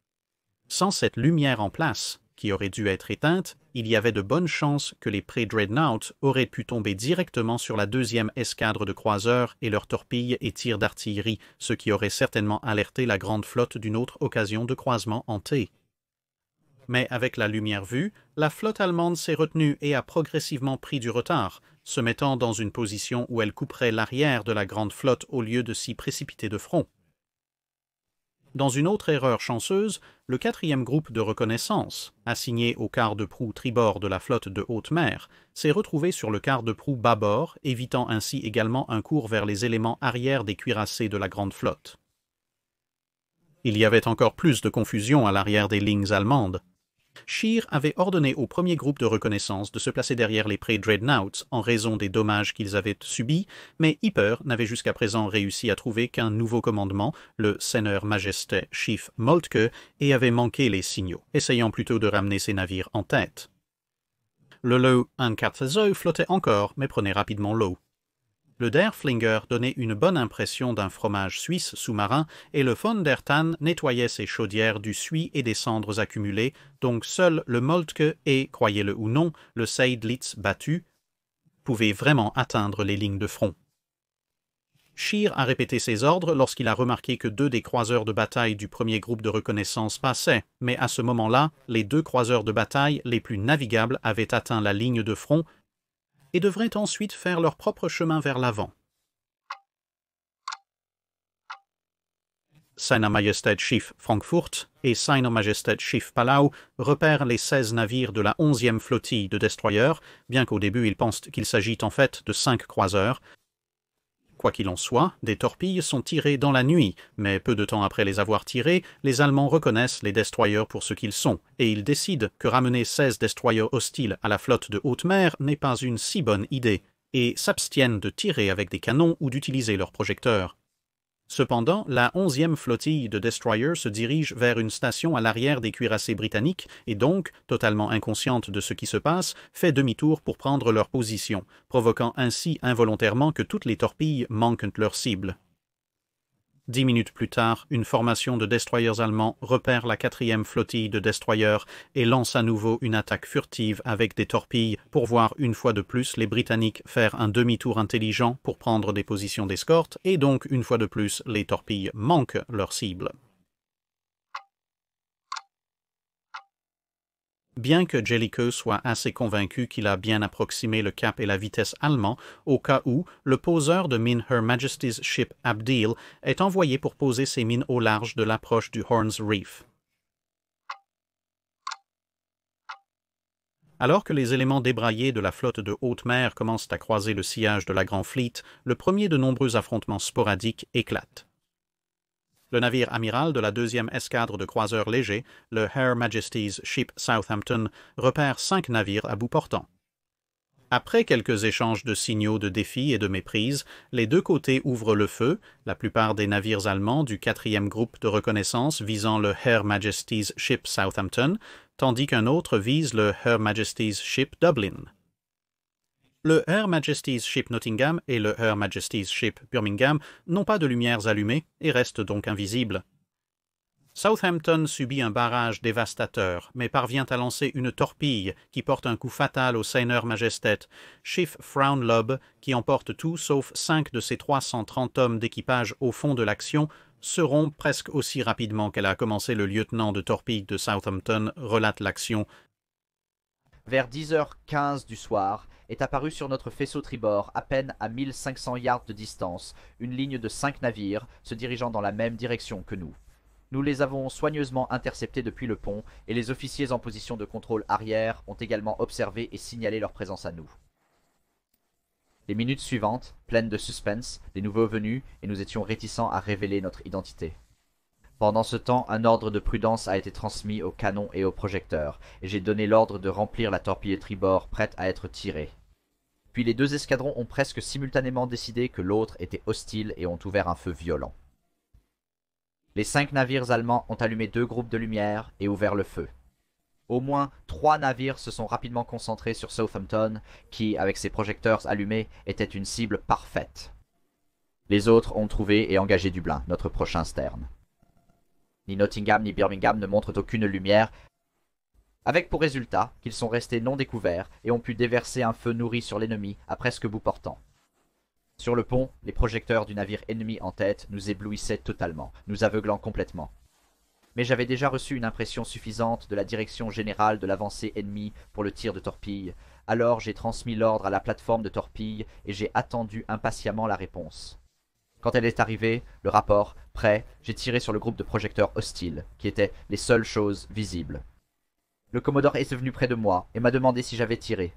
Sans cette lumière en place, qui aurait dû être éteinte, il y avait de bonnes chances que les pré-dreadnoughts auraient pu tomber directement sur la deuxième escadre de croiseurs et leurs torpilles et tirs d'artillerie, ce qui aurait certainement alerté la grande flotte d'une autre occasion de croisement hanté. Mais avec la lumière vue, la flotte allemande s'est retenue et a progressivement pris du retard, se mettant dans une position où elle couperait l'arrière de la grande flotte au lieu de s'y précipiter de front. Dans une autre erreur chanceuse, le 4e groupe de reconnaissance, assigné au quart de proue tribord de la flotte de haute mer, s'est retrouvé sur le quart de proue bâbord, évitant ainsi également un cours vers les éléments arrière des cuirassés de la grande flotte. Il y avait encore plus de confusion à l'arrière des lignes allemandes. Scheer avait ordonné au premier groupe de reconnaissance de se placer derrière les pré-dreadnoughts en raison des dommages qu'ils avaient subis, mais Ypres n'avait jusqu'à présent réussi à trouver qu'un nouveau commandement, le Seiner Majesté Chief Moltke, et avait manqué les signaux, essayant plutôt de ramener ses navires en tête. Le Low Ankarthezow flottait encore, mais prenait rapidement l'eau. Le Derflinger donnait une bonne impression d'un fromage suisse sous-marin et le von der Tann nettoyait ses chaudières du suie et des cendres accumulées, donc seul le Moltke et, croyez-le ou non, le Seydlitz battu pouvaient vraiment atteindre les lignes de front. Scheer a répété ses ordres lorsqu'il a remarqué que 2 des croiseurs de bataille du premier groupe de reconnaissance passaient, mais à ce moment-là, les 2 croiseurs de bataille les plus navigables avaient atteint la ligne de front et devraient ensuite faire leur propre chemin vers l'avant. Seiner Majestat Chief Frankfurt et Seiner Majestat Chief Palau repèrent les 16 navires de la 11e flottille de destroyers, bien qu'au début ils pensent qu'il s'agit en fait de 5 croiseurs. Quoi qu'il en soit, des torpilles sont tirées dans la nuit, mais peu de temps après les avoir tirées, les Allemands reconnaissent les destroyers pour ce qu'ils sont, et ils décident que ramener 16 destroyers hostiles à la flotte de haute mer n'est pas une si bonne idée, et s'abstiennent de tirer avec des canons ou d'utiliser leurs projecteurs. Cependant, la 11e flottille de destroyers se dirige vers une station à l'arrière des cuirassés britanniques et donc, totalement inconsciente de ce qui se passe, fait demi-tour pour prendre leur position, provoquant ainsi involontairement que toutes les torpilles manquent leur cible. 10 minutes plus tard, une formation de destroyers allemands repère la 4e flottille de destroyers et lance à nouveau une attaque furtive avec des torpilles pour voir une fois de plus les Britanniques faire un demi-tour intelligent pour prendre des positions d'escorte et donc une fois de plus les torpilles manquent leur cible. Bien que Jellicoe soit assez convaincu qu'il a bien approximé le cap et la vitesse allemands, au cas où, le poseur de mines Her Majesty's Ship Abdeel est envoyé pour poser ses mines au large de l'approche du Horns Reef. Alors que les éléments débraillés de la flotte de haute mer commencent à croiser le sillage de la Grand Fleet, le premier de nombreux affrontements sporadiques éclate. Le navire amiral de la 2e escadre de croiseurs légers, le Her Majesty's Ship Southampton, repère 5 navires à bout portant. Après quelques échanges de signaux de défi et de méprise, les deux côtés ouvrent le feu, la plupart des navires allemands du 4e groupe de reconnaissance visant le Her Majesty's Ship Southampton, tandis qu'un autre vise le Her Majesty's Ship Dublin. Le Her Majesty's Ship Nottingham et le Her Majesty's Ship Birmingham n'ont pas de lumières allumées et restent donc invisibles. Southampton subit un barrage dévastateur, mais parvient à lancer une torpille qui porte un coup fatal au Seiner Majestet, Schiff Frauenlob, qui emporte tout sauf 5 de ses 330 hommes d'équipage au fond de l'action, se rompt presque aussi rapidement qu'elle a commencé. Le lieutenant de torpille de Southampton relate l'action. Vers 10h15 du soir, est apparue sur notre faisceau tribord, à peine à 1500 yards de distance, une ligne de 5 navires se dirigeant dans la même direction que nous. Nous les avons soigneusement interceptés depuis le pont et les officiers en position de contrôle arrière ont également observé et signalé leur présence à nous. Les minutes suivantes, pleines de suspense, les nouveaux venus et nous étions réticents à révéler notre identité. Pendant ce temps, un ordre de prudence a été transmis aux canons et aux projecteurs, et j'ai donné l'ordre de remplir la torpille tribord prête à être tirée. Puis les 2 escadrons ont presque simultanément décidé que l'autre était hostile et ont ouvert un feu violent. Les 5 navires allemands ont allumé 2 groupes de lumière et ouvert le feu. Au moins 3 navires se sont rapidement concentrés sur Southampton, qui, avec ses projecteurs allumés, était une cible parfaite. Les autres ont trouvé et engagé Dublin, notre prochain stern. Ni Nottingham ni Birmingham ne montrent aucune lumière, avec pour résultat qu'ils sont restés non découverts et ont pu déverser un feu nourri sur l'ennemi à presque bout portant. Sur le pont, les projecteurs du navire ennemi en tête nous éblouissaient totalement, nous aveuglant complètement. Mais j'avais déjà reçu une impression suffisante de la direction générale de l'avancée ennemie pour le tir de torpille, alors j'ai transmis l'ordre à la plateforme de torpille et j'ai attendu impatiemment la réponse. Quand elle est arrivée, le rapport, prêt, j'ai tiré sur le groupe de projecteurs hostiles, qui étaient les seules choses visibles. Le commodore est venu près de moi et m'a demandé si j'avais tiré.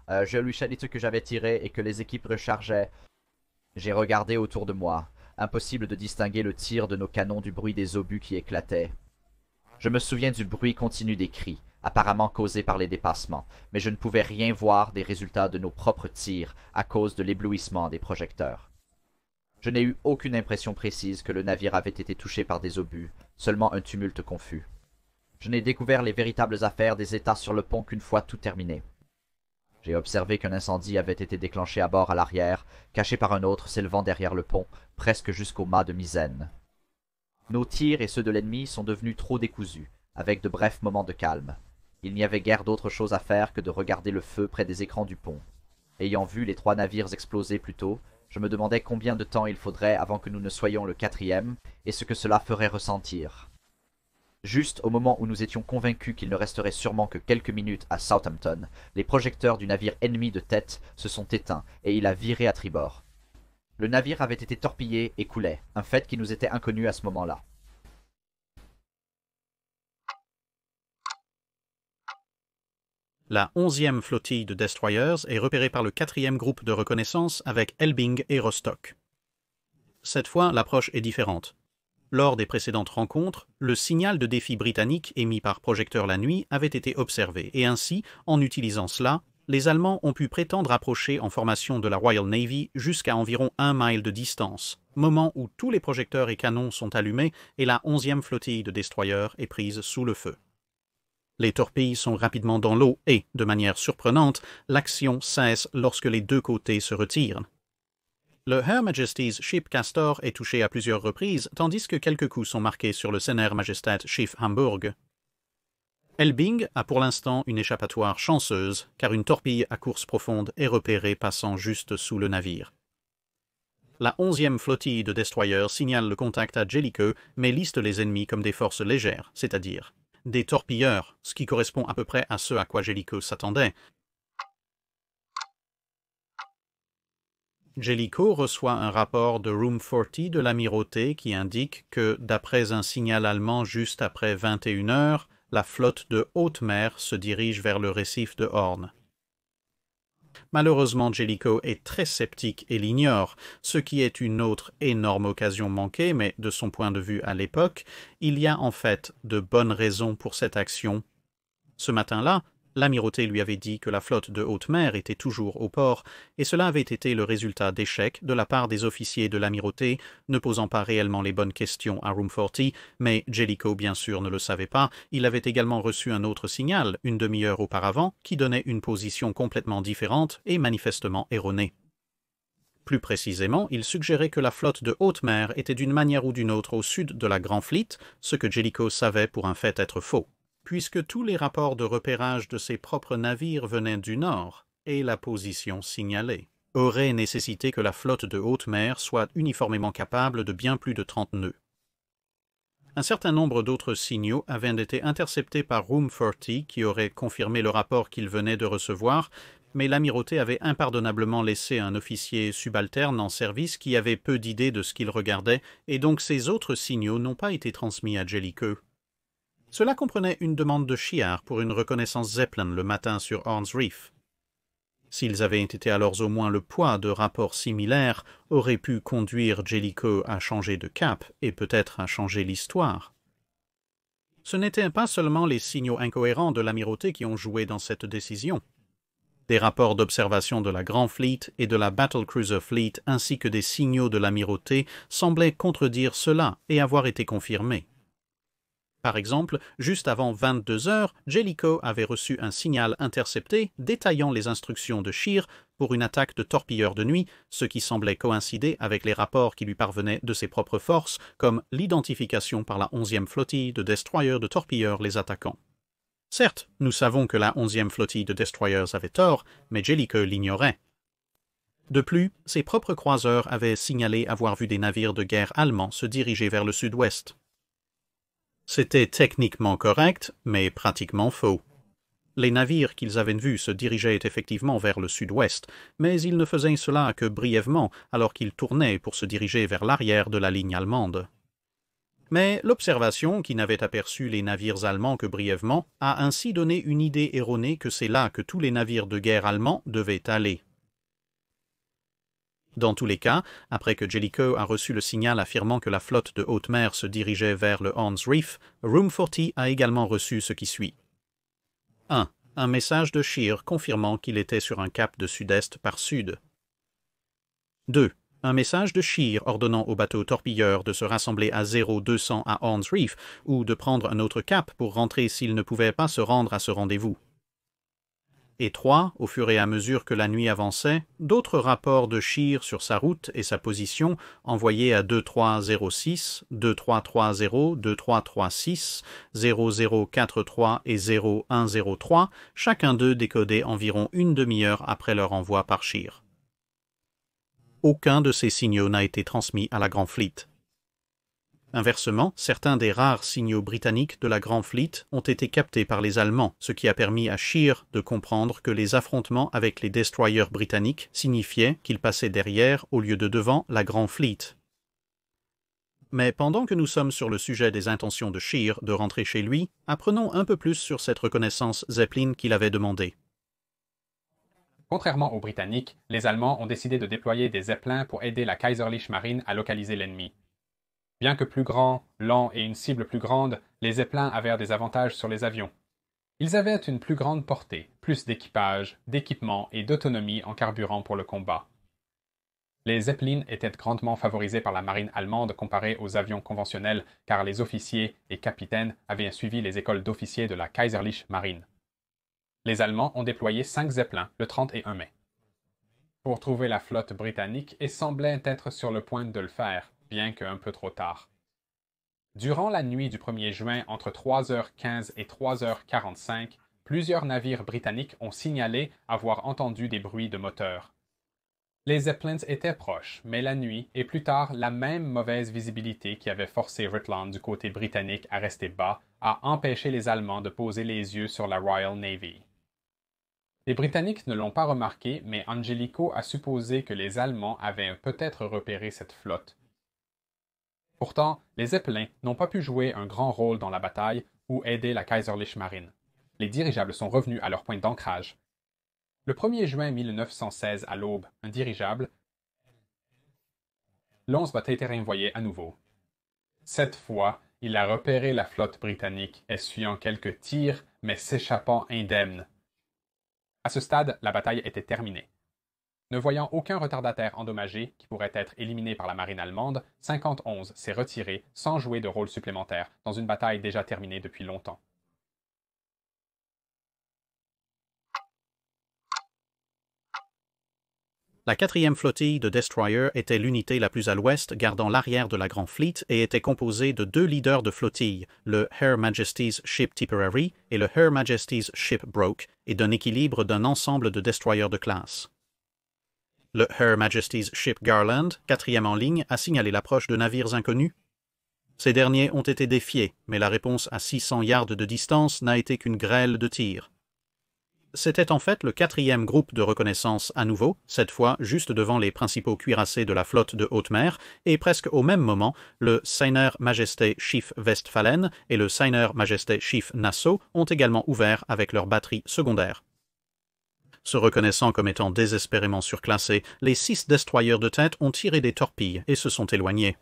Je lui ai dit que j'avais tiré et que les équipes rechargeaient. J'ai regardé autour de moi, impossible de distinguer le tir de nos canons du bruit des obus qui éclataient. Je me souviens du bruit continu des cris, apparemment causés par les dépassements, mais je ne pouvais rien voir des résultats de nos propres tirs à cause de l'éblouissement des projecteurs. Je n'ai eu aucune impression précise que le navire avait été touché par des obus, seulement un tumulte confus. Je n'ai découvert les véritables affaires des États sur le pont qu'une fois tout terminé. J'ai observé qu'un incendie avait été déclenché à bord à l'arrière, caché par un autre s'élevant derrière le pont, presque jusqu'au mât de misaine. Nos tirs et ceux de l'ennemi sont devenus trop décousus, avec de brefs moments de calme. Il n'y avait guère d'autre chose à faire que de regarder le feu près des écrans du pont. Ayant vu les 3 navires exploser plus tôt, je me demandais combien de temps il faudrait avant que nous ne soyons le 4e, et ce que cela ferait ressentir. Juste au moment où nous étions convaincus qu'il ne resterait sûrement que quelques minutes à Southampton, les projecteurs du navire ennemi de tête se sont éteints, et il a viré à tribord. Le navire avait été torpillé et coulait, un fait qui nous était inconnu à ce moment-là. La 11e flottille de destroyers est repérée par le 4e groupe de reconnaissance avec Elbing et Rostock. cette fois l'approche est différente. Lors des précédentes rencontres, le signal de défi britannique émis par projecteur la nuit avait été observé, et ainsi, en utilisant cela, les Allemands ont pu prétendre approcher en formation de la Royal Navy jusqu'à environ 1 mile de distance, moment où tous les projecteurs et canons sont allumés et la 11e flottille de destroyers est prise sous le feu. Les torpilles sont rapidement dans l'eau et, de manière surprenante, l'action cesse lorsque les deux côtés se retirent. Le Her Majesty's Ship Castor est touché à plusieurs reprises, tandis que quelques coups sont marqués sur le Seiner Majestat Schiff Hamburg. Elbing a pour l'instant une échappatoire chanceuse, car une torpille à course profonde est repérée passant juste sous le navire. La 11e flottille de destroyers signale le contact à Jellicoe, mais liste les ennemis comme des forces légères, c'est-à-dire des torpilleurs, ce qui correspond à peu près à ce à quoi Jellicoe s'attendait. Jellicoe reçoit un rapport de Room 40 de l'amirauté qui indique que, d'après un signal allemand juste après 21 heures, la flotte de haute mer se dirige vers le récif de Horn. Malheureusement, Jellicoe est très sceptique et l'ignore, ce qui est une autre énorme occasion manquée, mais de son point de vue à l'époque, il y a en fait de bonnes raisons pour cette action. Ce matin-là, l'amirauté lui avait dit que la flotte de haute mer était toujours au port, et cela avait été le résultat d'échecs de la part des officiers de l'amirauté, ne posant pas réellement les bonnes questions à Room 40, mais Jellicoe bien sûr ne le savait pas. Il avait également reçu un autre signal, une demi-heure auparavant, qui donnait une position complètement différente et manifestement erronée. Plus précisément, il suggérait que la flotte de haute mer était d'une manière ou d'une autre au sud de la Grand Fleet, ce que Jellicoe savait pour un fait être faux. Puisque tous les rapports de repérage de ses propres navires venaient du nord, et la position signalée aurait nécessité que la flotte de haute mer soit uniformément capable de bien plus de 30 nœuds. Un certain nombre d'autres signaux avaient été interceptés par Room 40 qui aurait confirmé le rapport qu'il venait de recevoir, mais l'amirauté avait impardonnablement laissé un officier subalterne en service qui avait peu d'idées de ce qu'il regardait, et donc ces autres signaux n'ont pas été transmis à Jellicoe. Cela comprenait une demande de Shear pour une reconnaissance Zeppelin le matin sur Horn's Reef. S'ils avaient été alors au moins le poids de rapports similaires, auraient pu conduire Jellicoe à changer de cap et peut-être à changer l'histoire. Ce n'étaient pas seulement les signaux incohérents de l'amirauté qui ont joué dans cette décision. Des rapports d'observation de la Grand Fleet et de la Battle Cruiser Fleet ainsi que des signaux de l'amirauté semblaient contredire cela et avoir été confirmés. Par exemple, juste avant 22 heures, Jellicoe avait reçu un signal intercepté détaillant les instructions de Shear pour une attaque de torpilleurs de nuit, ce qui semblait coïncider avec les rapports qui lui parvenaient de ses propres forces, comme l'identification par la 11e flottille de destroyers de torpilleurs les attaquant. Certes, nous savons que la 11e flottille de destroyers avait tort, mais Jellicoe l'ignorait. De plus, ses propres croiseurs avaient signalé avoir vu des navires de guerre allemands se diriger vers le sud-ouest. C'était techniquement correct, mais pratiquement faux. Les navires qu'ils avaient vus se dirigeaient effectivement vers le sud-ouest, mais ils ne faisaient cela que brièvement alors qu'ils tournaient pour se diriger vers l'arrière de la ligne allemande. Mais l'observation, qui n'avait aperçu les navires allemands que brièvement, a ainsi donné une idée erronée que c'est là que tous les navires de guerre allemands devaient aller. Dans tous les cas, après que Jellicoe a reçu le signal affirmant que la flotte de haute mer se dirigeait vers le Horn's Reef, Room 40 a également reçu ce qui suit. 1. Un message de Shear confirmant qu'il était sur un cap de sud-est par sud. 2. Un message de Shear ordonnant aux bateaux torpilleurs de se rassembler à 0200 à Horn's Reef ou de prendre un autre cap pour rentrer s'ils ne pouvaient pas se rendre à ce rendez-vous. Et 3, au fur et à mesure que la nuit avançait, d'autres rapports de Shear sur sa route et sa position envoyés à 2306, 2330, 2336, 0043 et 0103, chacun d'eux décodé environ une demi-heure après leur envoi par Shear. Aucun de ces signaux n'a été transmis à la Grand Fleet. Inversement, certains des rares signaux britanniques de la Grand Fleet ont été captés par les Allemands, ce qui a permis à Shear de comprendre que les affrontements avec les destroyers britanniques signifiaient qu'ils passaient derrière au lieu de devant la Grand Fleet. Mais pendant que nous sommes sur le sujet des intentions de Shear de rentrer chez lui, apprenons un peu plus sur cette reconnaissance Zeppelin qu'il avait demandée. Contrairement aux Britanniques, les Allemands ont décidé de déployer des zeppelins pour aider la Kaiserliche Marine à localiser l'ennemi. Bien que plus grands, lents et une cible plus grande, les zeppelins avaient des avantages sur les avions. Ils avaient une plus grande portée, plus d'équipage, d'équipement et d'autonomie en carburant pour le combat. Les Zeppelins étaient grandement favorisés par la marine allemande comparée aux avions conventionnels car les officiers et capitaines avaient suivi les écoles d'officiers de la Kaiserliche Marine. Les Allemands ont déployé 5 Zeppelins le 31 mai. Pour trouver la flotte britannique et semblaient être sur le point de le faire, bien qu'un peu trop tard. Durant la nuit du 1er juin, entre 3h15 et 3h45, plusieurs navires britanniques ont signalé avoir entendu des bruits de moteurs. Les Zeppelins étaient proches, mais la nuit et plus tard la même mauvaise visibilité qui avait forcé Rutland du côté britannique à rester bas a empêché les Allemands de poser les yeux sur la Royal Navy. Les Britanniques ne l'ont pas remarqué, mais Angelico a supposé que les Allemands avaient peut-être repéré cette flotte. Pourtant, les Zeppelins n'ont pas pu jouer un grand rôle dans la bataille ou aider la Kaiserliche Marine. Les dirigeables sont revenus à leur point d'ancrage. Le 1er juin 1916 à l'aube, un dirigeable, l'11 va être envoyé à nouveau. Cette fois, il a repéré la flotte britannique, essuyant quelques tirs, mais s'échappant indemne. À ce stade, la bataille était terminée. Ne voyant aucun retardataire endommagé qui pourrait être éliminé par la marine allemande, 51 s'est retiré sans jouer de rôle supplémentaire dans une bataille déjà terminée depuis longtemps. La 4e flottille de destroyers était l'unité la plus à l'ouest gardant l'arrière de la Grand Fleet et était composée de 2 leaders de flottille, le Her Majesty's Ship Tipperary et le Her Majesty's Ship Broke, et d'un équilibre d'un ensemble de destroyers de classe. Le Her Majesty's Ship Garland, 4e en ligne, a signalé l'approche de navires inconnus. Ces derniers ont été défiés, mais la réponse à 600 yards de distance n'a été qu'une grêle de tirs. C'était en fait le 4e groupe de reconnaissance à nouveau, cette fois juste devant les principaux cuirassés de la flotte de haute mer, et presque au même moment, le Seiner Majesté Schiff Westphalen et le Seiner Majesté Schiff Nassau ont également ouvert avec leurs batteries secondaires. Se reconnaissant comme étant désespérément surclassés, les 6 destroyers de tête ont tiré des torpilles et se sont éloignés.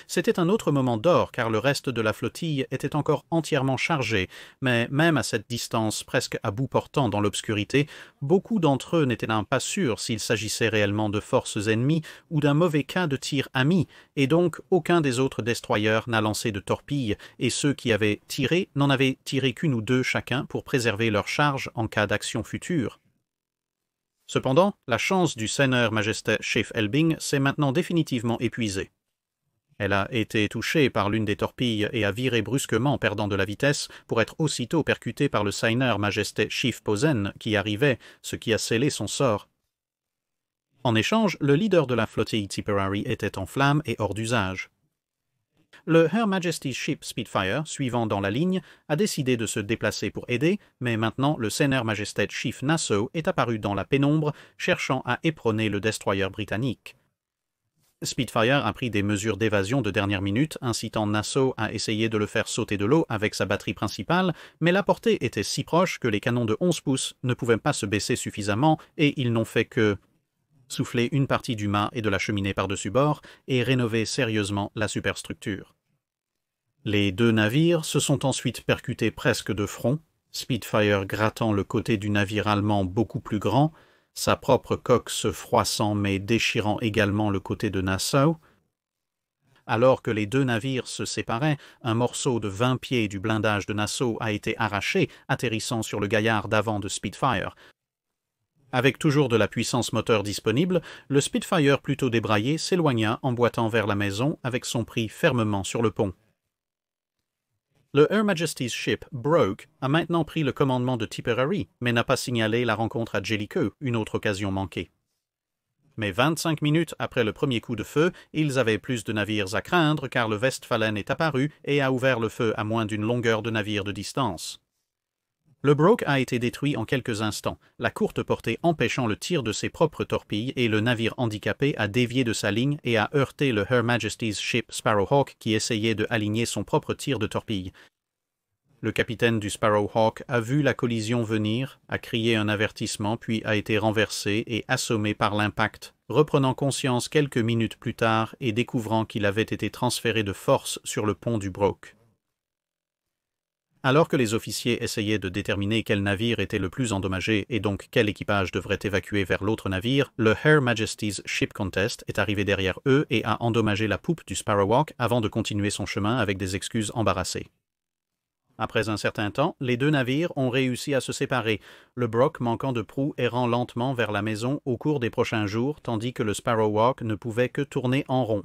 C'était un autre moment d'or car le reste de la flottille était encore entièrement chargé, mais même à cette distance presque à bout portant dans l'obscurité, beaucoup d'entre eux n'étaient pas sûrs s'il s'agissait réellement de forces ennemies ou d'un mauvais cas de tir ami, et donc aucun des autres destroyers n'a lancé de torpilles, et ceux qui avaient tiré n'en avaient tiré qu'une ou deux chacun pour préserver leur charge en cas d'action future. Cependant, la chance du Seiner Majesté Schiff Elbing s'est maintenant définitivement épuisée. Elle a été touchée par l'une des torpilles et a viré brusquement, perdant de la vitesse, pour être aussitôt percutée par le Seiner Majesté Schiff Posen qui arrivait, ce qui a scellé son sort. En échange, le leader de la flottille Tipperary était en flammes et hors d'usage. Le Her Majesty's Ship Spitfire, suivant dans la ligne, a décidé de se déplacer pour aider, mais maintenant le Seiner Majesté Schiff Nassau est apparu dans la pénombre, cherchant à éperonner le destroyer britannique. Spitfire a pris des mesures d'évasion de dernière minute, incitant Nassau à essayer de le faire sauter de l'eau avec sa batterie principale, mais la portée était si proche que les canons de 11 pouces ne pouvaient pas se baisser suffisamment et ils n'ont fait que souffler une partie du mât et de la cheminée par-dessus bord et rénover sérieusement la superstructure. Les 2 navires se sont ensuite percutés presque de front, Spitfire grattant le côté du navire allemand beaucoup plus grand, sa propre coque se froissant mais déchirant également le côté de Nassau. Alors que les 2 navires se séparaient, un morceau de 20 pieds du blindage de Nassau a été arraché, atterrissant sur le gaillard d'avant de Spitfire. Avec toujours de la puissance moteur disponible, le Spitfire plutôt débraillé s'éloigna en boitant vers la maison avec son prix fermement sur le pont. Le Her Majesty's Ship Broke a maintenant pris le commandement de Tipperary, mais n'a pas signalé la rencontre à Jellicoe, une autre occasion manquée. Mais 25 minutes après le premier coup de feu, ils avaient plus de navires à craindre car le Westphalen est apparu et a ouvert le feu à moins d'une longueur de navire de distance. Le Broke a été détruit en quelques instants, la courte portée empêchant le tir de ses propres torpilles et le navire handicapé a dévié de sa ligne et a heurté le Her Majesty's Ship Sparrowhawk qui essayait de aligner son propre tir de torpille. Le capitaine du Sparrowhawk a vu la collision venir, a crié un avertissement puis a été renversé et assommé par l'impact, reprenant conscience quelques minutes plus tard et découvrant qu'il avait été transféré de force sur le pont du Broke. Alors que les officiers essayaient de déterminer quel navire était le plus endommagé et donc quel équipage devrait évacuer vers l'autre navire, le Her Majesty's Ship Contest est arrivé derrière eux et a endommagé la poupe du Sparrowhawk avant de continuer son chemin avec des excuses embarrassées. Après un certain temps, les deux navires ont réussi à se séparer, le Broke manquant de proue errant lentement vers la maison au cours des prochains jours, tandis que le Sparrowhawk ne pouvait que tourner en rond.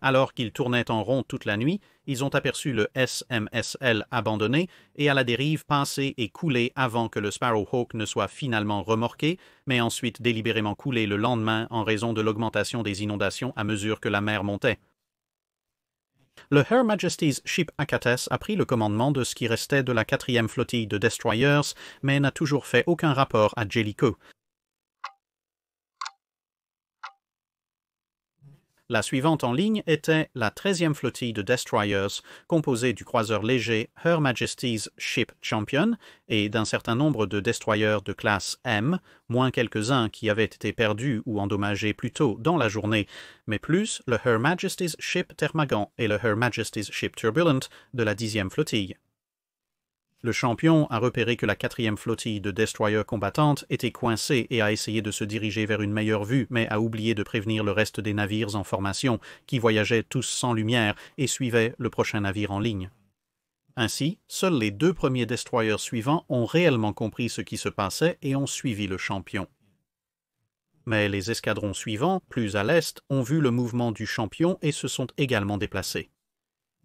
Alors qu'ils tournaient en rond toute la nuit, ils ont aperçu le SMSL abandonné et à la dérive passer et couler avant que le Sparrowhawk ne soit finalement remorqué, mais ensuite délibérément coulé le lendemain en raison de l'augmentation des inondations à mesure que la mer montait. Le Her Majesty's Ship Acates a pris le commandement de ce qui restait de la 4e flottille de destroyers, mais n'a toujours fait aucun rapport à Jellicoe. La suivante en ligne était la 13e flottille de destroyers, composée du croiseur léger Her Majesty's Ship Champion et d'un certain nombre de destroyers de classe M, moins quelques-uns qui avaient été perdus ou endommagés plus tôt dans la journée, mais plus le Her Majesty's Ship Termagant et le Her Majesty's Ship Turbulent de la 10e flottille. Le champion a repéré que la 4e flottille de destroyers combattantes était coincée et a essayé de se diriger vers une meilleure vue, mais a oublié de prévenir le reste des navires en formation, qui voyageaient tous sans lumière et suivaient le prochain navire en ligne. Ainsi, seuls les 2 premiers destroyers suivants ont réellement compris ce qui se passait et ont suivi le champion. Mais les escadrons suivants, plus à l'est, ont vu le mouvement du champion et se sont également déplacés.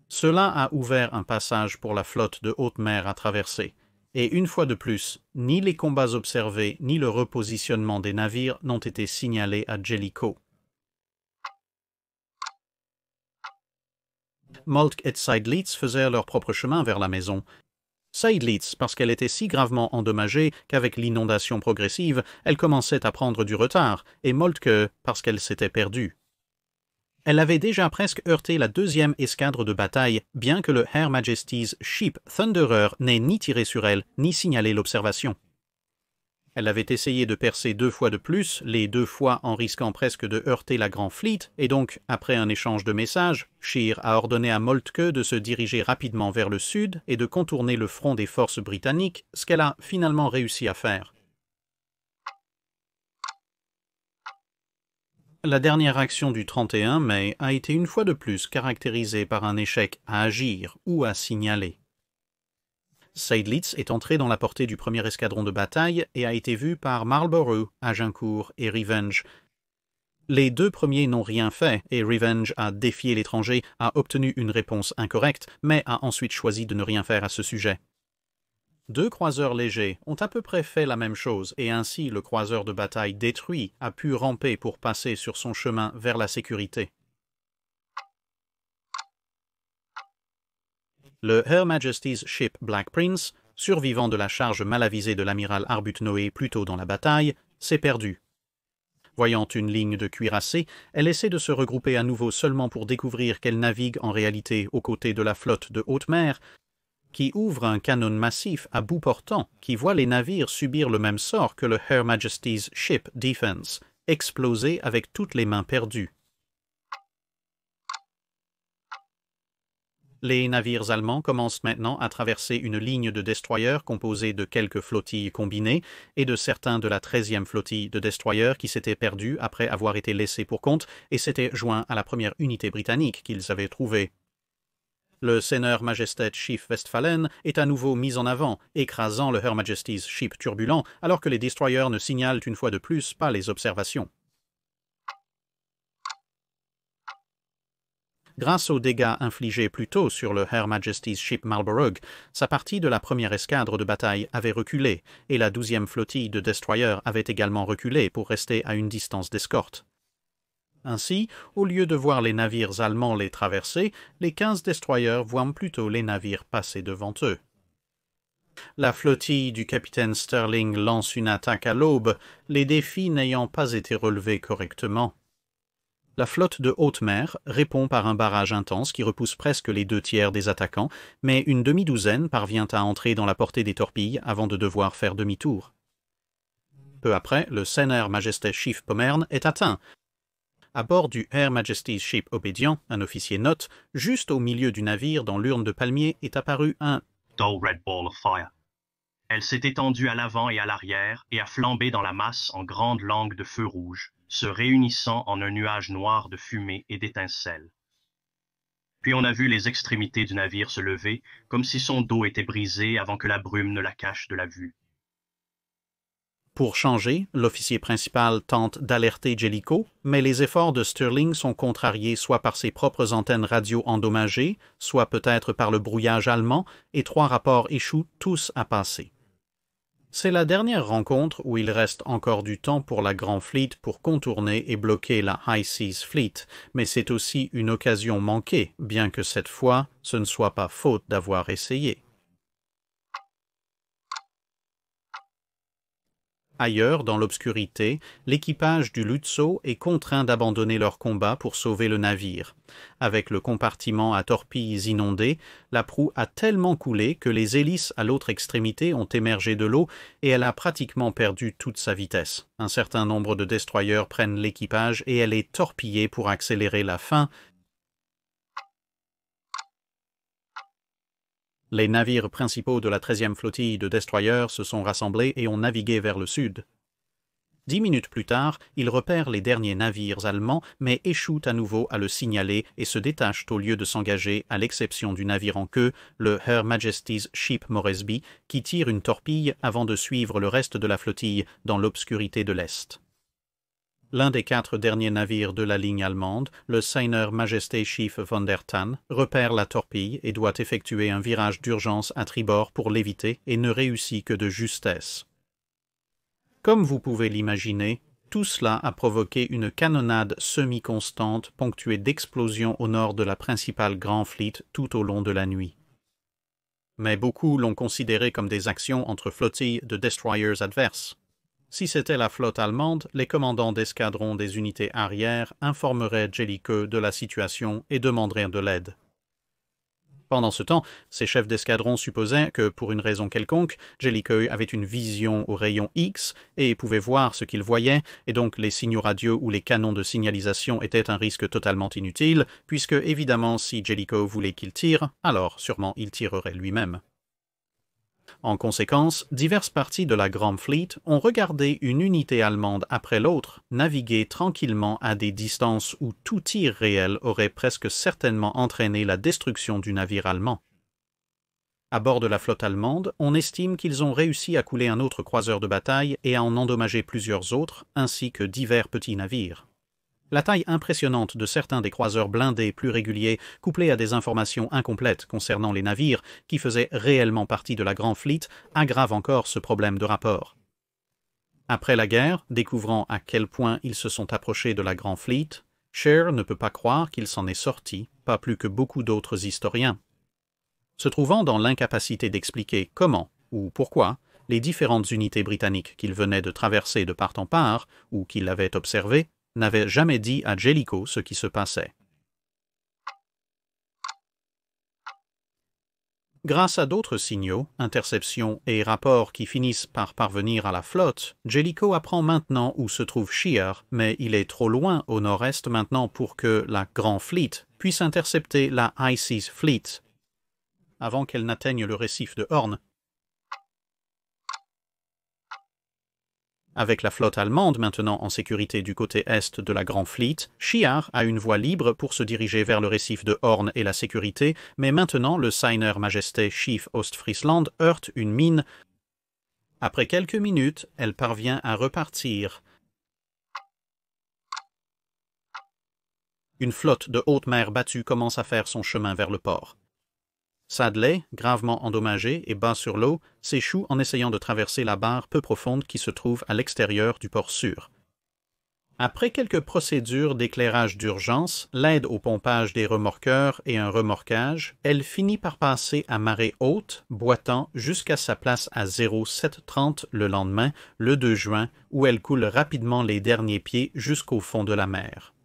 Cela a ouvert un passage pour la flotte de haute mer à traverser, et une fois de plus, ni les combats observés ni le repositionnement des navires n'ont été signalés à Jellicoe. Moltke et Seydlitz faisaient leur propre chemin vers la maison. Seydlitz parce qu'elle était si gravement endommagée qu'avec l'inondation progressive, elle commençait à prendre du retard, et Moltke parce qu'elle s'était perdue. Elle avait déjà presque heurté la 2e escadre de bataille, bien que le Her Majesty's Ship Thunderer n'ait ni tiré sur elle, ni signalé l'observation. Elle avait essayé de percer 2 fois de plus, les 2 fois en risquant presque de heurter la Grand Fleet, et donc, après un échange de messages, Scheer a ordonné à Moltke de se diriger rapidement vers le sud et de contourner le front des forces britanniques, ce qu'elle a finalement réussi à faire. La dernière action du 31 mai a été une fois de plus caractérisée par un échec à agir ou à signaler. Seydlitz est entré dans la portée du premier escadron de bataille et a été vu par Marlborough, Agincourt et Revenge. Les 2 premiers n'ont rien fait et Revenge a défié l'étranger, a obtenu une réponse incorrecte, mais a ensuite choisi de ne rien faire à ce sujet. 2 croiseurs légers ont à peu près fait la même chose et ainsi le croiseur de bataille détruit a pu ramper pour passer sur son chemin vers la sécurité. Le Her Majesty's Ship Black Prince, survivant de la charge mal avisée de l'amiral Arbuthnot plus tôt dans la bataille, s'est perdu. Voyant une ligne de cuirassés, elle essaie de se regrouper à nouveau seulement pour découvrir qu'elle navigue en réalité aux côtés de la flotte de haute mer, qui ouvre un canon massif à bout portant qui voit les navires subir le même sort que le Her Majesty's Ship Defence, exploser avec toutes les mains perdues. Les navires allemands commencent maintenant à traverser une ligne de destroyers composée de quelques flottilles combinées et de certains de la 13e flottille de destroyers qui s'étaient perdus après avoir été laissés pour compte et s'étaient joints à la première unité britannique qu'ils avaient trouvée. Le Seigneur Majestat Schiff Westphalen est à nouveau mis en avant, écrasant le Her Majesty's Ship Turbulent, alors que les destroyers ne signalent une fois de plus pas les observations. Grâce aux dégâts infligés plus tôt sur le Her Majesty's Ship Marlborough, sa partie de la première escadre de bataille avait reculé, et la 12e flottille de destroyers avait également reculé pour rester à une distance d'escorte. Ainsi, au lieu de voir les navires allemands les traverser, les 15 destroyers voient plutôt les navires passer devant eux. La flottille du capitaine Sterling lance une attaque à l'aube, les défis n'ayant pas été relevés correctement. La flotte de haute mer répond par un barrage intense qui repousse presque les 2/3 des attaquants, mais une demi-douzaine parvient à entrer dans la portée des torpilles avant de devoir faire demi-tour. Peu après, le Her Majesty's Chief Pommern est atteint. À bord du Her Majesty's Ship Obédiant, un officier note, juste au milieu du navire dans l'urne de palmier est apparu un dull red ball of fire. Elle s'est étendue à l'avant et à l'arrière et a flambé dans la masse en grandes langues de feu rouge, se réunissant en un nuage noir de fumée et d'étincelles. Puis on a vu les extrémités du navire se lever, comme si son dos était brisé avant que la brume ne la cache de la vue. Pour changer, l'officier principal tente d'alerter Jellicoe, mais les efforts de Stirling sont contrariés soit par ses propres antennes radio endommagées, soit peut-être par le brouillage allemand, et 3 rapports échouent tous à passer. C'est la dernière rencontre où il reste encore du temps pour la Grand Fleet pour contourner et bloquer la High Seas Fleet, mais c'est aussi une occasion manquée, bien que cette fois, ce ne soit pas faute d'avoir essayé. Ailleurs, dans l'obscurité, l'équipage du Lutzo est contraint d'abandonner leur combat pour sauver le navire. Avec le compartiment à torpilles inondé, la proue a tellement coulé que les hélices à l'autre extrémité ont émergé de l'eau et elle a pratiquement perdu toute sa vitesse. Un certain nombre de destroyers prennent l'équipage et elle est torpillée pour accélérer la fin. Les navires principaux de la 13e flottille de destroyers se sont rassemblés et ont navigué vers le sud. 10 minutes plus tard, ils repèrent les derniers navires allemands, mais échouent à nouveau à le signaler et se détachent au lieu de s'engager, à l'exception du navire en queue, le Her Majesty's Ship Moresby, qui tire une torpille avant de suivre le reste de la flottille dans l'obscurité de l'Est. L'un des 4 derniers navires de la ligne allemande, le Her Majesty's Chief von der Tann, repère la torpille et doit effectuer un virage d'urgence à tribord pour l'éviter et ne réussit que de justesse. Comme vous pouvez l'imaginer, tout cela a provoqué une canonnade semi-constante ponctuée d'explosions au nord de la principale Grand Fleet tout au long de la nuit. Mais beaucoup l'ont considéré comme des actions entre flottilles de destroyers adverses. Si c'était la flotte allemande, les commandants d'escadron des unités arrières informeraient Jellicoe de la situation et demanderaient de l'aide. Pendant ce temps, ces chefs d'escadron supposaient que, pour une raison quelconque, Jellicoe avait une vision au rayon X et pouvait voir ce qu'il voyait, et donc les signaux radio ou les canons de signalisation étaient un risque totalement inutile, puisque, évidemment, si Jellicoe voulait qu'il tire, alors sûrement il tirerait lui-même. En conséquence, diverses parties de la Grand Fleet ont regardé une unité allemande après l'autre naviguer tranquillement à des distances où tout tir réel aurait presque certainement entraîné la destruction du navire allemand. À bord de la flotte allemande, on estime qu'ils ont réussi à couler un autre croiseur de bataille et à en endommager plusieurs autres, ainsi que divers petits navires. La taille impressionnante de certains des croiseurs blindés plus réguliers, couplée à des informations incomplètes concernant les navires qui faisaient réellement partie de la Grand Fleet, aggrave encore ce problème de rapport. Après la guerre, découvrant à quel point ils se sont approchés de la Grand Fleet, Scheer ne peut pas croire qu'il s'en est sorti, pas plus que beaucoup d'autres historiens. Se trouvant dans l'incapacité d'expliquer comment ou pourquoi les différentes unités britanniques qu'il venait de traverser de part en part, ou qu'il avait observées, n'avait jamais dit à Jellicoe ce qui se passait. Grâce à d'autres signaux, interceptions et rapports qui finissent par parvenir à la flotte, Jellicoe apprend maintenant où se trouve Scheer, mais il est trop loin au nord-est maintenant pour que la Grand Fleet puisse intercepter la High Seas Fleet avant qu'elle n'atteigne le récif de Horn. Avec la flotte allemande maintenant en sécurité du côté est de la Grand Fleet, Scheer a une voie libre pour se diriger vers le récif de Horn et la sécurité, mais maintenant le Her Majesty's Chief Ostfriesland heurte une mine. Après quelques minutes, elle parvient à repartir. Une flotte de haute mer battue commence à faire son chemin vers le port. Sadley, gravement endommagé et bas sur l'eau, s'échoue en essayant de traverser la barre peu profonde qui se trouve à l'extérieur du port sûr. Après quelques procédures d'éclairage d'urgence, l'aide au pompage des remorqueurs et un remorquage, elle finit par passer à marée haute, boitant jusqu'à sa place à 0730 le lendemain, le 2 juin, où elle coule rapidement les derniers pieds jusqu'au fond de la mer.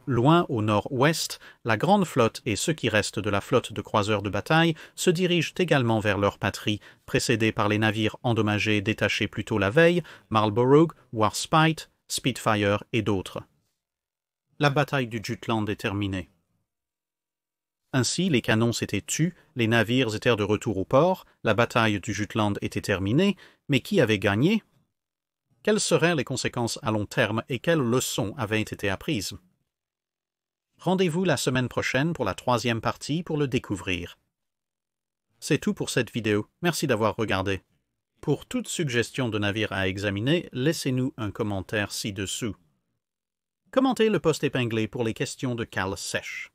Loin au nord-ouest, la grande flotte et ceux qui restent de la flotte de croiseurs de bataille se dirigent également vers leur patrie, précédés par les navires endommagés détachés plus tôt la veille, Marlborough, Warspite, Spitfire et d'autres. La bataille du Jutland est terminée. Ainsi, les canons s'étaient tus, les navires étaient de retour au port, la bataille du Jutland était terminée, mais qui avait gagné? Quelles seraient les conséquences à long terme et quelles leçons avaient été apprises? Rendez-vous la semaine prochaine pour la 3e partie pour le découvrir. C'est tout pour cette vidéo. Merci d'avoir regardé. Pour toute suggestion de navire à examiner, laissez-nous un commentaire ci-dessous. Commentez le post épinglé pour les questions de Cal Sèche.